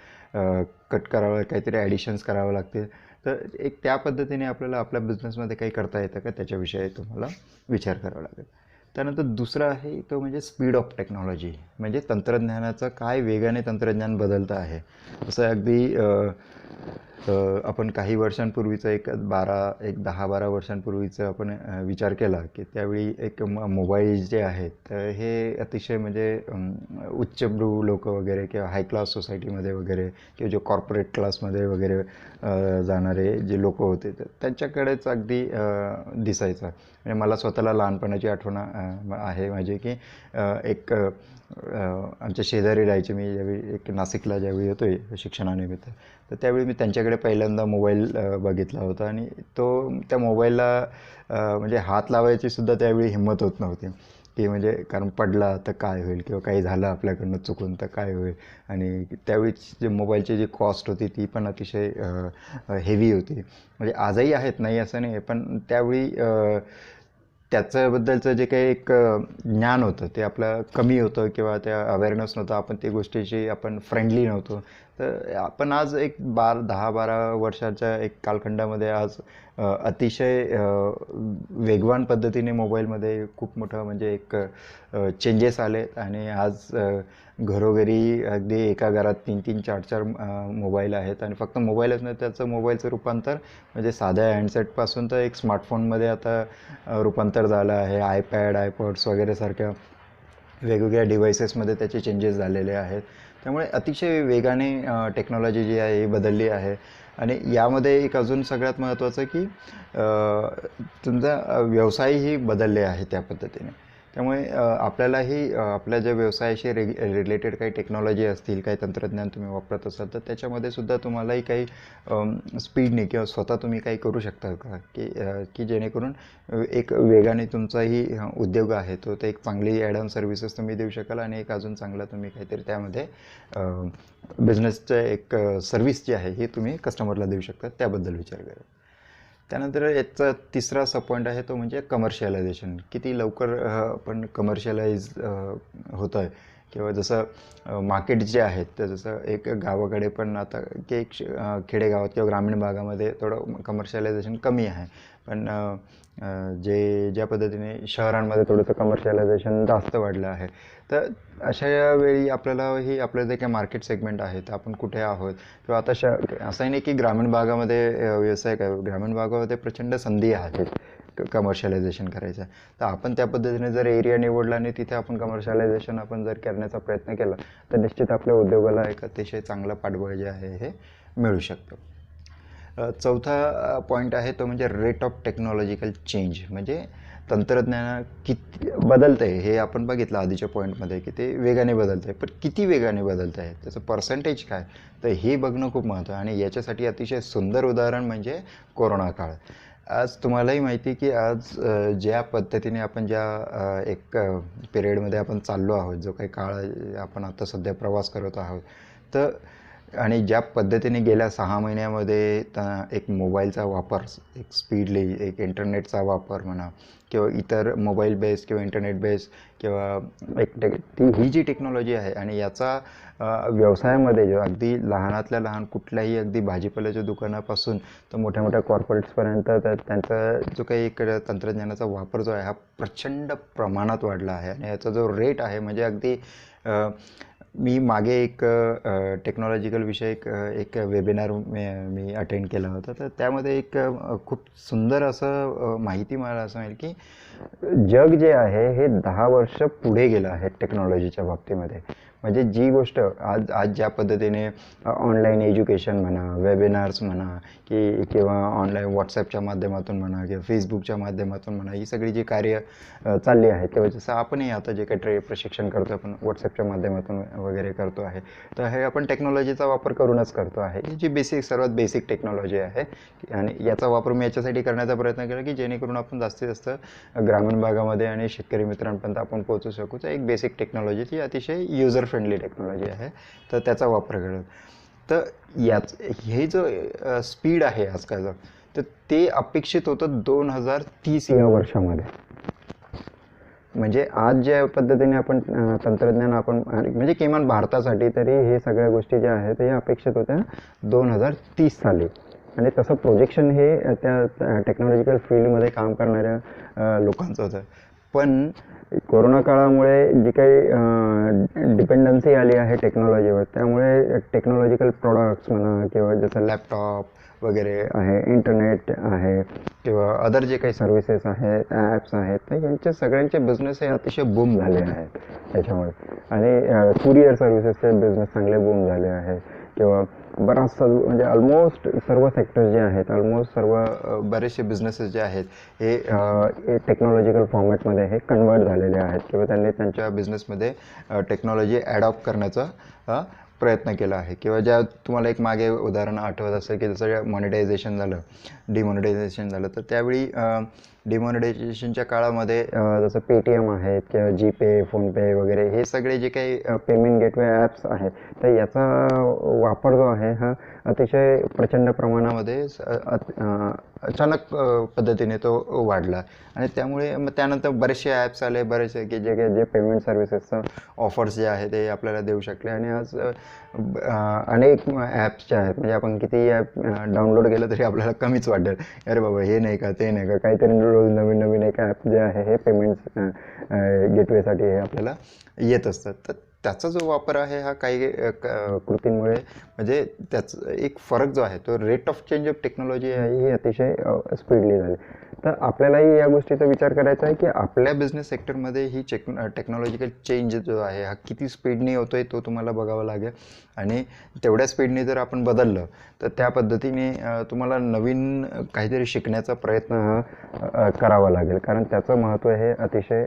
कट करावं, काहीतरी ॲडिशन्स करावं लागतील. तर एक त्या पद्धतीने आपल्याला आपल्या बिझनेसमध्ये काही करता येतं का त्याच्याविषयी तुम्हाला विचार करावा लागेल. त्यानंतर दुसरं आहे तो म्हणजे स्पीड ऑफ टेक्नॉलॉजी. म्हणजे तंत्रज्ञानाचं काय वेगाने तंत्रज्ञान बदलतं आहे. असं अगदी आपण काही वर्षांपूर्वीचं एक 10-12 वर्षांपूर्वीचं आपण विचार केला की त्यावेळी एक मोबाईल जे आहेत तर हे अतिशय म्हणजे उच्चभ्रू लोक वगैरे किंवा हाय क्लास सोसायटीमध्ये वगैरे किंवा जे कॉर्पोरेट क्लासमध्ये वगैरे जाणारे जे लोक होते तर त्यांच्याकडेच अगदी दिसायचं. म्हणजे मला स्वतःला लहानपणाची आठवण आहे माझी की एक आमच्या शेजारी राहायचे. मी ज्यावेळी एक नाशिकला ज्यावेळी येतो आहे शिक्षणानिमित्त, तर त्यावेळी मी त्यांच्याकडे पहिल्यांदा मोबाईल बघितला होता आणि त्या मोबाईलला म्हणजे हात लावायची सुद्धा त्यावेळी हिंमत होत नव्हती की म्हणजे कारण पडला तर काय होईल किंवा काही झालं आपल्याकडनं चुकून तर काय होईल. आणि त्यावेळी जे मोबाईलची जी कॉस्ट होती ती पण अतिशय हेवी होती. म्हणजे आजही आहेत, नाही असं नाही, पण त्यावेळी त्याच्याबद्दलचं जे काही एक ज्ञान होतं ते आपलं कमी होतं किंवा त्या अवेअरनेस नव्हतं, आपण ते गोष्टीशी आपण फ्रेंडली नव्हतो. तर आपण आज एक 10-12 वर्षाच्या एक कालखंडामध्ये आज अतिशय वेगवान पद्धतीने मोबाईलमध्ये खूप मोठं म्हणजे एक चेंजेस आले आणि आज घरोघरी अगदी एका घरात 3-3, 4-4 मोबाईल आहेत आणि फक्त मोबाईलच नाही, त्याचं मोबाईलचं रूपांतर म्हणजे साध्या हँडसेटपासून तर एक स्मार्टफोनमध्ये आता रूपांतर झालं आहे. आयपॅड, आयपॉड्स वगैरे सारख्या वेगवेगळ्या डिव्हायसेसमध्ये त्याचे चेंजेस झालेले आहेत. त्यामुळे अतिशय वेगाने टेक्नॉलॉजी जी आहे ही बदलली आहे आणि यामध्ये एक अजून सगळ्यात महत्त्वाचं की तुमचा व्यवसायही बदलले आहे त्या पद्धतीने. त्यामुळे आपल्यालाही आपल्या ज्या व्यवसायाशी रिलेटेड काही टेक्नॉलॉजी असतील, काही तंत्रज्ञान तुम्ही वापरत असाल तर त्याच्यामध्ये सुद्धा तुम्हालाही काही स्पीडने किंवा स्वतः तुम्ही काही करू शकता का की जेणेकरून एक वेगाने तुमचाही उद्योग आहे तो एक चांगली ॲड ऑन सर्व्हिसेस तुम्ही देऊ शकाल आणि एक अजून चांगला तुम्ही काहीतरी त्यामध्ये बिझनेसचं एक सर्व्हिस जी आहे ही तुम्ही कस्टमरला देऊ शकता, त्याबद्दल विचार करा. त्यानंतर याचा तिसरा सब पॉईंट आहे तो म्हणजे कमर्शियलायझेशन. किती लवकर पण कमर्शियलाइज होतं आहे किंवा जसं मार्केट जे आहेत तर जसं एक गावाकडे पण आता की खेडेगावात किंवा ग्रामीण भागामध्ये थोडं कमर्शियलायझेशन कमी आहे. पण ज्या पद्धतीने शहरांमध्ये थोडंसं कमर्शियलायझेशन जास्त वाढलं आहे. तर अशा वेळी आपल्याला ही आपलं जे काही मार्केट सेगमेंट आहे तर आपण कुठे आहोत किंवा आता असंही नाही की ग्रामीण भागामध्ये व्यवसाय काय, ग्रामीण भागामध्ये प्रचंड संधी आहेत कमर्शियलायझेशन करायचं. तर आपण त्या पद्धतीने जर एरिया निवडला आणि तिथे आपण कमर्शियलायझेशन आपण जर करण्याचा प्रयत्न केला तर निश्चित आपल्या उद्योगाला एक अतिशय चांगलं पाठबळ जे आहे हे मिळू शकतं. चौथा पॉईंट आहे तो म्हणजे रेट ऑफ टेक्नॉलॉजिकल चेंज. म्हणजे तंत्रज्ञान किती बदलतं आहे हे आपण बघितलं आधीच्या पॉईंटमध्ये की ते वेगाने बदलतं आहे, पण किती वेगाने बदलतं आहे त्याचं पर्सेंटेज काय, तर हे बघणं खूप महत्त्व आहे. आणि याच्यासाठी अतिशय सुंदर उदाहरण म्हणजे कोरोना काळ. आज तुम्हालाही माहिती की आज ज्या पद्धतीने आपण ज्या एक पिरियडमध्ये आपण चाललो आहोत, जो काही काळ आपण आता सध्या प्रवास करत आहोत, तर आणि ज्या पद्धतीने गेल्या 6 महिन्यामध्ये एक मोबाईलचा वापर, एक स्पीडली एक इंटरनेटचा वापर म्हणा किंवा इतर मोबाईल बेस किंवा इंटरनेट बेस किंवा ही जी टेक्नॉलॉजी आहे आणि याचा व्यवसायामध्ये जो अगदी लहानातल्या लहान कुठल्याही अगदी भाजीपाल्याच्या दुकानापासून तर मोठ्या मोठ्या कॉर्पोरेट्सपर्यंत त्यांचा जो काही एक तंत्रज्ञानाचा वापर जो आहे हा प्रचंड प्रमाणात वाढला आहे. आणि याचा जो रेट आहे म्हणजे अगदी मी मागे एक टेक्नॉलॉजिकल विषयक एक वेबिनार मी अटेंड केला होता. तर त्यामध्ये एक खूप सुंदर असं माहिती मला असं मिळेल की जग जे आहे हे 10 वर्ष पुढे गेलं आहे टेक्नॉलॉजीच्या बाबतीमध्ये. म्हणजे जी गोष्ट आज ज्या पद्धतीने ऑनलाईन एज्युकेशन म्हणा, वेबिनार्स म्हणा किंवा ऑनलाईन व्हॉट्सॲपच्या माध्यमातून म्हणा किंवा फेसबुकच्या माध्यमातून म्हणा, ही सगळी जी कार्य चालली आहेत किंवा जसं आपणही आता जे काही प्रशिक्षण करतो आपण व्हॉट्सॲपच्या माध्यमातून वगैरे करतो आहे, तर हे आपण टेक्नॉलॉजीचा वापर करूनच करतो आहे. ही जी सर्वात बेसिक टेक्नॉलॉजी आहे आणि याचा वापर मी याच्यासाठी करण्याचा प्रयत्न केला की जेणेकरून आपण जास्तीत जास्त ग्रामीण भागामध्ये आणि शेतकरी मित्रांपर्यंत आपण पोहोचू शकू. तर एक बेसिक टेक्नॉलॉजी ती अतिशय युजर फ्रेंडली टेक्नॉलॉजी आहे, तर त्याचा वापर करेल. तर हे जो स्पीड आहे आजकालचं, तर ते अपेक्षित होतं 2030 या वर्षामध्ये. म्हणजे आज ज्या पद्धतीने आपण तंत्रज्ञान आपण म्हणजे किमान भारतासाठी तरी हे सगळ्या गोष्टी ज्या आहेत हे अपेक्षित होत्या 2030 साली. आणि तसं प्रोजेक्शन हे त्या टेक्नॉलॉजिकल फील्डमध्ये काम करणाऱ्या लोकांचं होतं. पण कोरोना काळामुळे जी काही डिपेंडन्सी आली आहे टेक्नॉलॉजीवर, त्यामुळे टेक्नॉलॉजिकल प्रॉडक्ट्स म्हणा किंवा जसं लॅपटॉप वगैरे आहे, इंटरनेट आहे किंवा अदर जे काही सर्व्हिसेस आहेत, ॲप्स आहेत, तर यांचे सगळ्यांचे बिझनेस हे अतिशय बूम झाले आहेत त्याच्यामुळे. आणि कुरिअर सर्व्हिसेसचे बिझनेस चांगले बूम झाले आहेत किंवा बराचसा म्हणजे ऑलमोस्ट सर्व सेक्टर्स जे आहेत, ऑलमोस्ट बरेचसे बिझनेसेस जे आहेत हे टेक्नॉलॉजिकल फॉर्मॅटमध्ये हे कन्वर्ट झालेले आहेत किंवा त्यांनी त्यांच्या बिझनेसमध्ये टेक्नॉलॉजी ॲडॉप्ट करण्याचा प्रयत्न केला आहे. किंवा ज्या तुम्हाला एक मागे उदाहरण आठवत असेल की जसं मॉनिटायझेशन झालं, डिमॉनिटायझेशन झालं, तर त्यावेळी डिमॉनिटायझेशनच्या काळामध्ये जसं पेटीएम आहेत किंवा जीपे, फोनपे वगैरे हे सगळे जे काही पेमेंट गेटवे ॲप्स आहेत, तर याचा वापर जो आहे हा अतिशय प्रचंड प्रमाणामध्ये अचानक पद्धतीने तो वाढला. आणि त्यामुळे मग त्यानंतर बरेचसे ॲप्स आले, बरेचसे की जे पेमेंट सर्व्हिसेसचं ऑफर्स जे आहे ते आपल्याला देऊ शकले. आणि आज अनेक ॲप्स जे आहेत म्हणजे आपण किती ॲप डाउनलोड केलं तरी आपल्याला कमीच वाटेल, अरे बाबा हे नाही का ते नाही का, काहीतरी रोज नवीन नवीन एक ॲप जे आहे हे पेमेंट्स गेटवेसाठी हे आपल्याला येत असतात. तर त्याचा जो वापर आहे हा काही कृतींमुळे म्हणजे त्याचा एक फरक जो आहे तो rate of change of technology आहे ही अतिशय स्पीडली झाली. तर आपल्यालाही या गोष्टीचा विचार करायचा आहे की आपल्या बिझनेस सेक्टरमध्ये ही टेक्नॉलॉजिकल चेंज जो आहे हा किती स्पीडने होतो आहे तो तुम्हाला बघावा लागेल. आणि तेवढ्या स्पीडने जर आपण बदललं तर त्या पद्धतीने तुम्हाला नवीन काहीतरी शिकण्याचा प्रयत्न हा करावा लागेल. कारण त्याचं महत्त्व हे अतिशय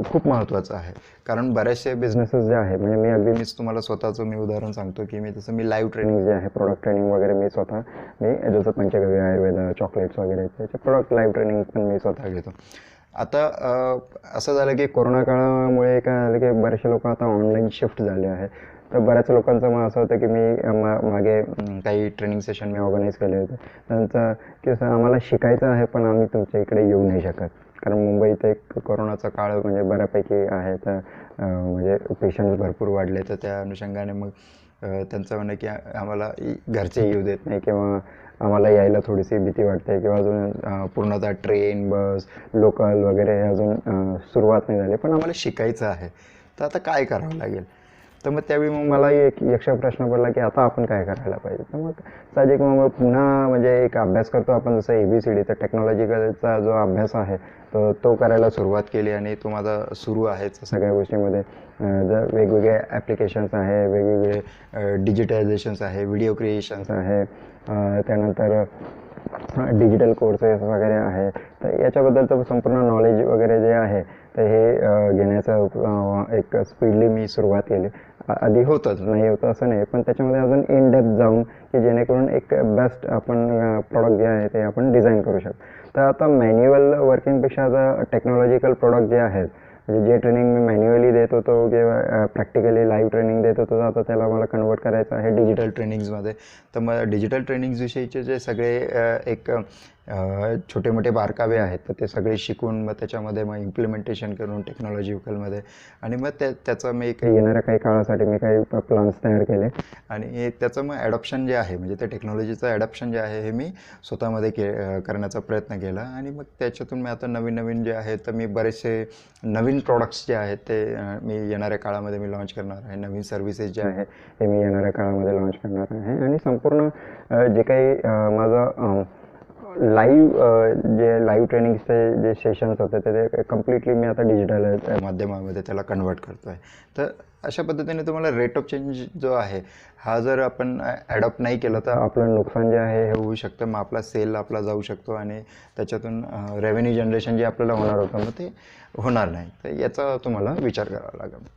खूप महत्त्वाचं आहे. कारण बरेचसे बिझनेसेस जे आहे म्हणजे मीच तुम्हाला स्वतःचं उदाहरण सांगतो की मी लाईव्ह ट्रेनिंग जे आहे, प्रोडक्ट ट्रेनिंग वगैरे मी जसं पंचगव्य आयुर्वेद, चॉकलेट्स वगैरे त्याचे प्रोडक्ट लाईव्ह ट्रेनिंग पण मी स्वतः घेतो. आता असं झालं की कोरोना काळामुळे काय झालं की बरेचसे लोक आता ऑनलाईन शिफ्ट झाले आहे. तर बऱ्याच लोकांचं मग असं होतं की मी मागे काही ट्रेनिंग सेशन मी ऑर्गनाईज केले होते. त्यांचं की असं आम्हाला शिकायचं आहे पण आम्ही तुमच्या इकडे येऊ नाही शकत, कारण मुंबईत एक कोरोनाचा काळ म्हणजे बऱ्यापैकी आहे. तर म्हणजे पेशंट्स भरपूर वाढले, तर त्या अनुषंगाने मग त्यांचं म्हणणं की आम्हाला घरचे येऊ देत नाही, किंवा आम्हाला यायला थोडीशी भीती वाटते, किंवा अजून पूर्णतः ट्रेन बस लोकल वगैरे अजून सुरुवात नाही झाली, पण आम्हाला शिकायचं आहे. तर आता काय करावं लागेल? तर मग त्यावेळी मग मलाही एक यक्ष प्रश्न पडला की आता आपण काय करायला पाहिजे. तर मग साहजिक मग पुन्हा म्हणजे एक अभ्यास करतो आपण, जसं ABCD. तर टेक्नॉलॉजिकलचा जो अभ्यास आहे तो करायला सुरुवात केली, आणि तो माझा सुरू आहेच सगळ्या गोष्टीमध्ये. जर वेगवेगळे ॲप्लिकेशन्स आहे, वेगवेगळे डिजिटायझेशन्स आहे, व्हिडिओ क्रिएशन्स आहे, त्यानंतर डिजिटल कोर्सेस वगैरे आहे. तर याच्याबद्दलचं संपूर्ण नॉलेज वगैरे जे आहे तर हे घेण्याचं एक स्पीडली मी सुरुवात केली. आधी होतंच, नाही होतं असं नाही, पण त्याच्यामध्ये अजून इन डेप्थ जाऊन की जेणेकरून एक बेस्ट आपण प्रॉडक्ट जे आहे ते आपण डिझाईन करू शकतो. तर आता मॅन्युअल वर्किंगपेक्षा आता टेक्नॉलॉजिकल प्रॉडक्ट जे आहेत, म्हणजे जे ट्रेनिंग मी मॅन्युअली देत होतो किंवा प्रॅक्टिकली लाईव्ह ट्रेनिंग देत होतो, आता त्याला मला कन्वर्ट करायचं आहे डिजिटल ट्रेनिंग्समध्ये. तर मग डिजिटल ट्रेनिंग्सविषयीचे जे सगळे एक छोटे मोठे बारकावे आहेत, तर ते सगळे शिकून मग त्याच्यामध्ये मग इम्प्लिमेंटेशन करून टेक्नॉलॉजिकलमध्ये, आणि मग त्याचं मी एक येणाऱ्या काही काळासाठी मी काही प्लान्स तयार केले, आणि त्याचं मग ॲडॉप्शन जे आहे, म्हणजे त्या टेक्नॉलॉजीचं ॲडॉप्शन जे आहे हे मी स्वतःमध्ये करण्याचा प्रयत्न केला. आणि मग त्याच्यातून मी आता नवीन नवीन जे आहे, तर मी बरेचसे नवीन प्रॉडक्ट्स जे आहेत ते मी येणाऱ्या काळामध्ये मी लॉन्च करणार आहे. नवीन सर्व्हिसेस जे आहे हे मी येणाऱ्या काळामध्ये लॉन्च करणार आहे. आणि संपूर्ण जे काही माझं जे लाईव्ह ट्रेनिंगचे जे सेशन्स होते ते कम्प्लिटली मी आता डिजिटल माध्यमामध्ये त्याला कन्वर्ट करतो आहे. तर अशा पद्धतीने तुम्हाला रेट ऑफ चेंज जो आहे हा जर आपण ॲडॉप्ट नाही केलं तर आपलं नुकसान जे आहे हे होऊ शकतं. मग आपला सेल आपला जाऊ शकतो, आणि त्याच्यातून रेव्हेन्यू जनरेशन जे आपल्याला होणार होतं मग ते होणार नाही. तर याचा तुम्हाला विचार करावा लागेल.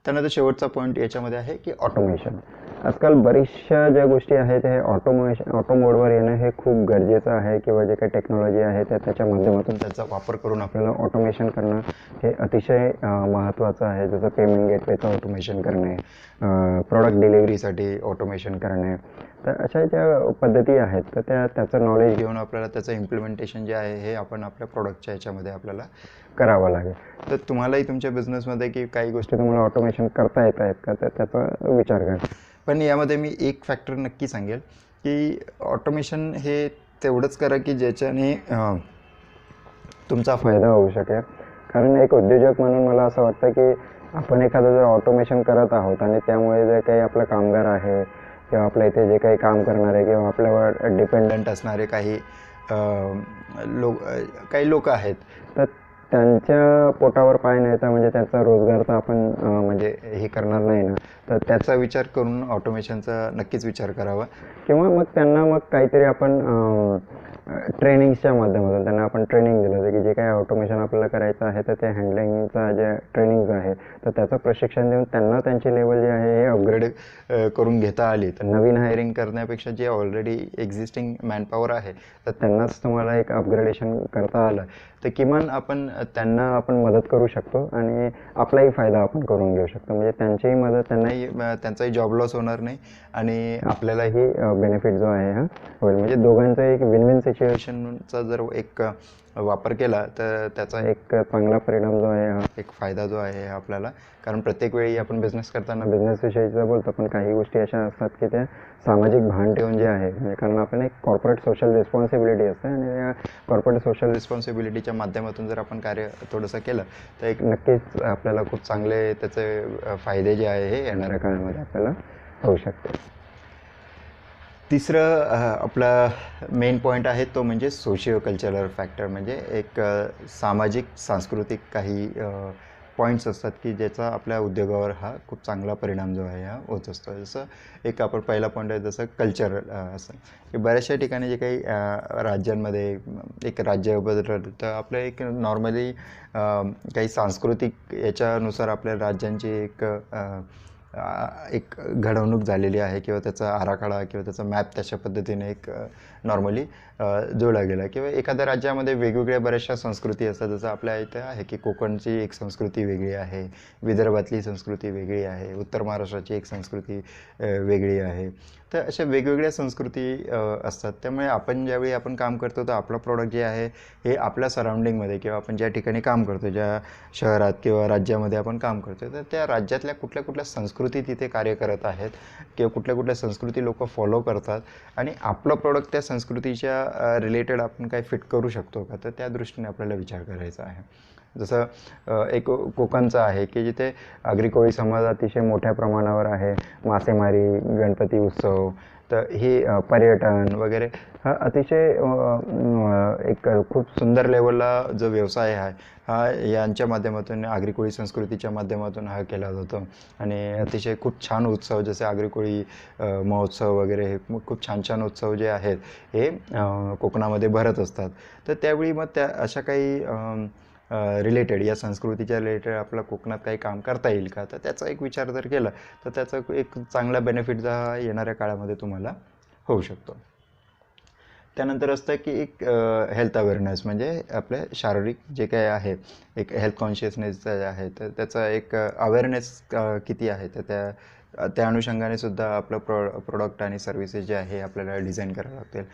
त्यानंतर शेवटचा पॉईंट याच्यामध्ये आहे की ऑटोमेशन. आजकाल बऱ्याचशा ज्या गोष्टी आहेत हे ऑटो मोडवर येणं हे खूप गरजेचं आहे, किंवा जे काही टेक्नॉलॉजी आहे त्याच्या माध्यमातून त्याचा वापर करून आपल्याला ऑटोमेशन करणं हे अतिशय महत्त्वाचं आहे. जसं पेमेंट गेटवेचं ऑटोमेशन करणे, प्रॉडक्ट डिलिव्हरीसाठी ऑटोमेशन करणे. तर अशा ज्या पद्धती आहेत तर त्याचं नॉलेज घेऊन आपल्याला त्याचं इम्प्लिमेंटेशन जे आहे हे आपण आपल्या प्रॉडक्टच्या ह्याच्यामध्ये आपल्याला करावं लागेल. तर तुम्हालाही तुमच्या बिझनेसमध्ये की काही गोष्टी तुम्हाला ऑटोमेशन करता येत आहेत का, तर त्याचा विचार करा. पण यामध्ये मी एक फॅक्टर नक्की सांगेल की ऑटोमेशन हे तेवढंच करा की ज्याच्याने तुमचा फायदा होऊ शकेल. कारण एक उद्योजक म्हणून मला असं वाटतं की आपण एखादं जर ऑटोमेशन करत आहोत आणि त्यामुळे जे काही आपलं कामगार आहे किंवा आपल्या इथे जे काही काम करणारे किंवा आपल्यावर डिपेंडंट असणारे काही लोक आहेत, तर त्यांच्या पोटावर पाय नाही तर म्हणजे त्यांचा रोजगार तर आपण म्हणजे हे करणार नाही ना. तर त्याचा विचार करून ऑटोमेशनचा नक्कीच विचार करावा, किंवा मग त्यांना मग काहीतरी आपण ट्रेनिंग्सच्या माध्यमातून त्यांना आपण ट्रेनिंग दिलं होतं की जे काही ऑटोमेशन आपल्याला करायचं आहे तर ते हँडलिंगचा जे ट्रेनिंग आहे तर त्याचं प्रशिक्षण देऊन त्यांना त्यांची लेवल जे आहे हे अपग्रेड करून घेता आली. तर नवीन हायरिंग करण्यापेक्षा जे ऑलरेडी एक्झिस्टिंग मॅनपॉवर आहे तर त्यांनाच तुम्हाला एक अपग्रेडेशन करता आलं तर किमान त्यांना आपण मदत करू शकतो आणि आपलाही फायदा आपण करून घेऊ शकतो. म्हणजे त्यांचीही मदत, त्यांचाही जॉब लॉस होणार नाही आणि आपल्यालाही बेनिफिट जो आहे हा होईल. म्हणजे दोघांचा एक विन विन सिच्युएशनचा जर एक वापर केला तर त्याचा एक चांगला परिणाम जो आहे हा एक फायदा जो आहे आपल्याला. कारण प्रत्येक वेळी आपण बिझनेस करताना बिझनेसविषयीचं बोलतो, पण काही गोष्टी अशा असतात की त्या सामाजिक भान ठेवून जे आहे, म्हणजे कारण आपण एक कॉर्पोरेट सोशल रिस्पॉन्सिबिलिटी असते आणि या कॉर्पोरेट सोशल रिस्पॉन्सिबिलिटीच्या माध्यमातून जर आपण कार्य थोडंसं केलं तर एक नक्कीच आपल्याला खूप चांगले त्याचे फायदे जे आहे हे येणाऱ्या काळामध्ये आपल्याला होऊ शकते. तिसरं आपला मेन पॉईंट आहे तो म्हणजे सोशिओ कल्चरल फॅक्टर. म्हणजे एक सामाजिक सांस्कृतिक काही पॉईंट्स असतात की ज्याचा आपल्या उद्योगावर हा खूप चांगला परिणाम जो आहे हा होत असतो. जसं एक आपण पहिला पॉईंट आहे जसं कल्चरल असं की बऱ्याचशा ठिकाणी जे काही राज्यांमध्ये एक राज्य बदललं तर आपलं एक नॉर्मली काही सांस्कृतिक याच्यानुसार आपल्या राज्यांची एक घडवणूक झालेली आहे किंवा त्याचा आराखडा किंवा त्याचा मॅप तशा पद्धतीने एक नॉर्मली जोडला गेला. किंवा एखाद्या राज्यामध्ये वेगवेगळ्या बऱ्याचशा संस्कृती असतात. जसं आपल्या इथं आहे की कोकणची एक संस्कृती वेगळी आहे, विदर्भातली संस्कृती वेगळी आहे, उत्तर महाराष्ट्राची एक संस्कृती वेगळी आहे. तर अशा वेगवेगळ्या संस्कृती असतात. त्यामुळे आपण ज्यावेळी आपण काम करतो तर आपलं प्रॉडक्ट जे आहे हे आपल्या सराउंडिंगमध्ये किंवा आपण ज्या ठिकाणी काम करतो, ज्या शहरात किंवा राज्यामध्ये आपण काम करतो, तर त्या राज्यातल्या कुठल्या कुठल्या संस्कृती तिथे कार्य करत आहेत किंवा कुठल्या कुठल्या संस्कृती लोक फॉलो करतात आणि आपलं प्रॉडक्ट त्या संस्कृतीच्या रिलेटेड आपण काय फिट करू शकतो का, तर त्या दृष्टीने आपल्याला विचार करायचा आहे. जसं एक कोकणचं आहे की जिथे आगरी कोळी समाज अतिशय मोठ्या प्रमाणावर आहे. मासेमारी, गणपती उत्सव, तर ही पर्यटन वगैरे हा अतिशय एक खूप सुंदर लेवलला जो व्यवसाय आहे हा यांच्या माध्यमातून आगरी कोळी संस्कृतीच्या माध्यमातून हा केला जातो. आणि अतिशय खूप छान उत्सव जसे आगरी कोळी महोत्सव वगैरे हे खूप छान छान उत्सव जे आहेत हे कोकणामध्ये भरत असतात. तर त्यावेळी मग त्या अशा काही रिलेटेड या संस्कृतीच्या रिलेटेड आपल्या कोकणात काही काम करता येईल का, तर त्याचा एक विचार जर केला तर त्याचा एक चांगला बेनिफिट येणाऱ्या काळामध्ये तुम्हाला होऊ शकतो. त्यानंतर असतं की एक हेल्थ अवेअरनेस, म्हणजे आपले शारीरिक जे काही आहे एक हेल्थ कॉन्शियसनेस जे आहे तर त्याचा एक अवेअरनेस किती आहे, तर त्या अनुषंगाने सुद्धा आपलं प्रोडक्ट आणि सर्व्हिसेस जे आहे आपल्याला डिझाईन करावं लागतील.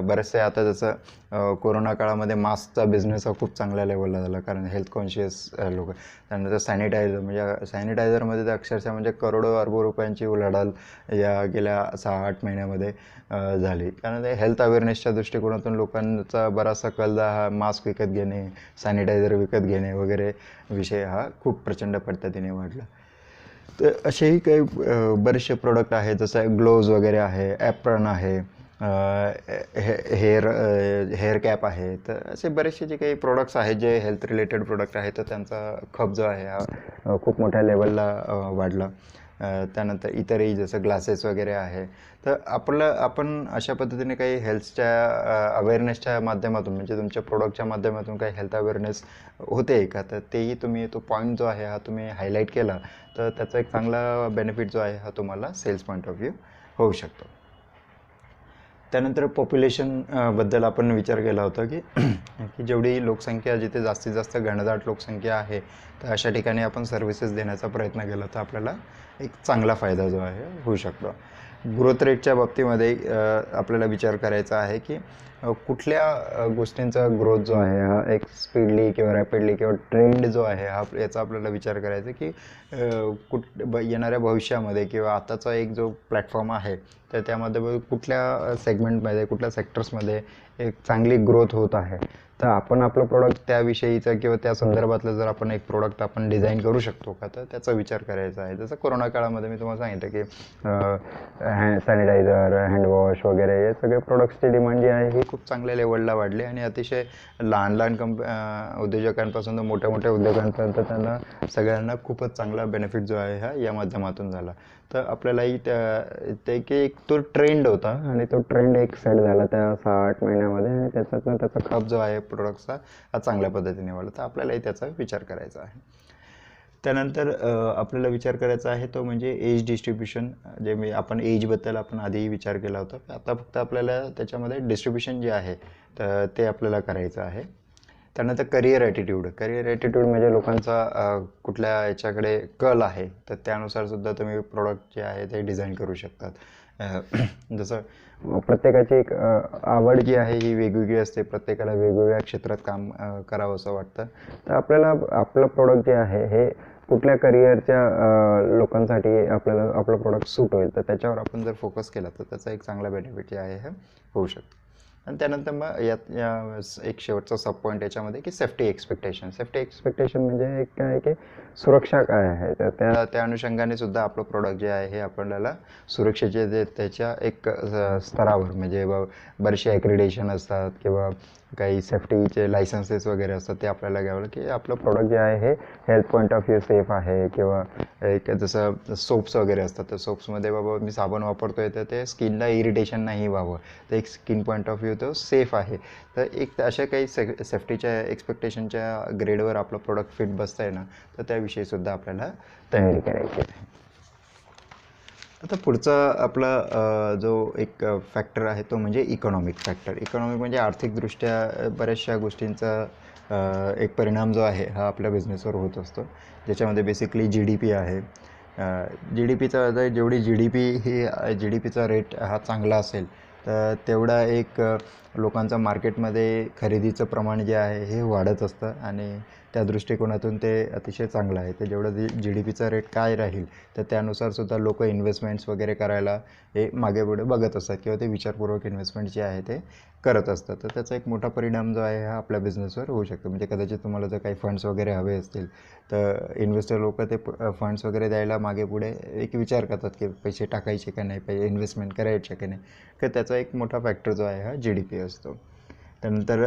बरेचसे आता जसं कोरोना काळामध्ये मास्कचा बिझनेस हा खूप चांगल्या लेवलला झाला, कारण हेल्थ कॉन्शियस लोक. त्यानंतर सॅनिटायझर, म्हणजे सॅनिटायझरमध्ये तर अक्षरशः म्हणजे करोडो अरबो रुपयांची उलाढाल या गेल्या 6-8 महिन्यामध्ये झाली. कारण ते हेल्थ अवेअरनेसच्या दृष्टिकोनातून लोकांचा बराचसा कल हा मास्क विकत घेणे, सॅनिटायझर विकत घेणे वगैरे विषय हा खूप प्रचंड पद्धतीने वाढला. तर असेही काही बरेचसे प्रोडक्ट आहेत, जसं ग्लोव्ज वगैरे आहे, ॲप्रॉन आहे, हेअर कॅप आहे. तर असे बरेचसे जे काही प्रोडक्ट्स आहेत जे हेल्थ रिलेटेड प्रोडक्ट आहेत तर त्यांचा खप जो आहे हा खूप मोठ्या लेवलला वाढला. त्यानंतर इतरही जसं ग्लासेस वगैरे आहे. तर आपण अशा पद्धतीने काही हेल्थच्या अवेअरनेसच्या माध्यमातून, म्हणजे तुमच्या प्रोडक्टच्या माध्यमातून काही हेल्थ अवेअरनेस होते का, तर तेही तुम्ही तो पॉईंट जो आहे हा तुम्ही हायलाईट केला तर त्याचा एक चांगला बेनिफिट जो आहे हा तुम्हाला सेल्स पॉईंट ऑफ व्ह्यू होऊ शकतो. त्यानंतर पॉप्युलेशन बद्दल आपण विचार केला होता की की जेवढी लोकसंख्या, जिथे जास्तीत जास्त घनदाट लोकसंख्या आहे तर अशा ठिकाणी आपण सर्व्हिसेस देण्याचा प्रयत्न केला तर आपल्याला एक चांगला फायदा जो आहे होऊ शकतो. ग्रोथ रेटच्या बाबतीमध्ये आपल्याला विचार करायचा आहे की कुठल्या गोष्टींचा ग्रोथ जो आहे हा एक स्पीडली किंवा रॅपिडली किंवा ट्रेंड जो आहे हा याचा आपल्याला विचार करायचा की येणाऱ्या भविष्यामध्ये किंवा आताचा एक जो प्लॅटफॉर्म आहे तर त्यामध्ये कुठल्या सेगमेंटमध्ये, कुठल्या सेक्टर्समध्ये एक चांगली ग्रोथ होत आहे. तर आपण आपलं प्रोडक्ट त्याविषयीचं किंवा त्या संदर्भातलं जर आपण एक प्रोडक्ट आपण डिझाईन करू शकतो का, तर त्याचा विचार करायचा आहे. जसं कोरोना काळामध्ये मी तुम्हाला सांगितलं की सॅनिटायझर, हँडवॉश वगैरे हे सगळे प्रोडक्ट्सची डिमांड जी आहे ही खूप चांगल्या लेवलला वाढली आणि अतिशय लहान लहान उद्योजकांपासून तर मोठ्या मोठ्या उद्योगांपर्यंत त्यांना सगळ्यांना खूपच चांगला बेनिफिट जो आहे हा या माध्यमातून झाला. तर आपल्यालाही ते की एक तो ट्रेंड होता आणि तो ट्रेंड एक सेट झाला त्या 6-8 महिन्यामध्ये आणि त्याच्यातनं त्याचा खप जो आहे प्रोडक्टचा हा चांगल्या पद्धतीने वाढला. तर आपल्यालाही त्याचा विचार करायचा आहे. त्यानंतर आपल्याला विचार करायचा आहे तो म्हणजे एज डिस्ट्रीब्युशन. जे आपण एजबद्दल आपण आधीही विचार केला होता, आता फक्त आपल्याला त्याच्यामध्ये डिस्ट्रीब्युशन जे आहे तर ते आपल्याला करायचं आहे. त्यानंतर करिअर ॲटिट्यूड म्हणजे लोकांचा कुठल्या याच्याकडे कल आहे तर त्यानुसार सुद्धा तुम्ही प्रोडक्ट जे आहे ते डिझाईन करू शकतात. जसं प्रत्येकाची एक आवड जी आहे ही वेगवेगळी असते, प्रत्येकाला वेगवेगळ्या क्षेत्रात काम करावं असं वाटतं. तर आपल्याला आपलं प्रोडक्ट जे आहे हे कुठल्या करिअरच्या लोकांसाठी आपल्याला आपलं प्रोडक्ट सूट होईल तर त्याच्यावर आपण जर फोकस केला तर त्याचा एक चांगला बेनिफिट जे आहे हे होऊ शकतो. आणि त्यानंतर मग यात एक शेवटचा सब पॉईंट याच्यामध्ये की सेफ्टी एक्सपेक्टेशन म्हणजे एक काय की सुरक्षा काय आहे, तर त्या अनुषंगाने सुद्धा आपलं प्रोडक्ट जे आहे हे आपल्याला सुरक्षेचे जे त्याच्या एक स्तरावर, म्हणजे बरेचसे ॲक्रिडेशन असतात किंवा काही सेफ्टीचे लायसन्सेस वगैरे असतात ते आपल्याला घ्यावं की आपलं प्रोडक्ट जे आहे हे health point of view safe आहे. किंवा एक जसं सोप्स वगैरे असतात तर सोप्समध्ये बाबा मी साबण वापरतोय तर ते स्किनला इरिटेशन नाही व्हावं, तर एक स्किन पॉईंट ऑफ व्ह्यू तो सेफ आहे. तर एक अशा काही सेफ्टीच्या एक्सपेक्टेशनच्या ग्रेडवर आपलं प्रोडक्ट फिट बसतं आहे ना, तर त्याविषयीसुद्धा आपल्याला तयारी करायची आहे. आता पुढचा आपला जो एक फॅक्टर आहे तो म्हणजे इकॉनॉमिक फॅक्टर. इकॉनॉमिक म्हणजे आर्थिकदृष्ट्या बऱ्याचशा गोष्टींचा एक परिणाम जो आहे हा आपल्या बिझनेसवर होत असतो, ज्याच्यामध्ये बेसिकली जी डी पी आहे. जी डी पीचा आता जेवढी जी डी पी ही जी डी पीचा रेट हा चांगला असेल तर तेवढा एक लोकांचा मार्केटमध्ये खरेदीचं प्रमाण जे आहे हे वाढत असतं आणि त्या दृष्टिकोनातून ते अतिशय चांगलं आहे. तर जेवढं जी डी पीचा रेट काय राहील तर त्यानुसार सुद्धा लोक इन्व्हेस्टमेंट्स वगैरे करायला हे मागे पुढे बघत असतात किंवा ते विचारपूर्वक इन्व्हेस्टमेंट जे आहे ते करत असतात. तर त्याचा एक मोठा परिणाम जो आहे हा आपल्या बिझनेसवर होऊ शकतो. म्हणजे कदाचित तुम्हाला जर काही फंड्स वगैरे हवे असतील तर इन्व्हेस्टर लोक ते फंड्स वगैरे द्यायला मागे पुढे एक विचार करतात की पैसे टाकायचे का नाही, पैसे इन्व्हेस्टमेंट करायचे का नाही. तर त्याचा एक मोठा फॅक्टर जो आहे हा जी डी पी असतो. त्यानंतर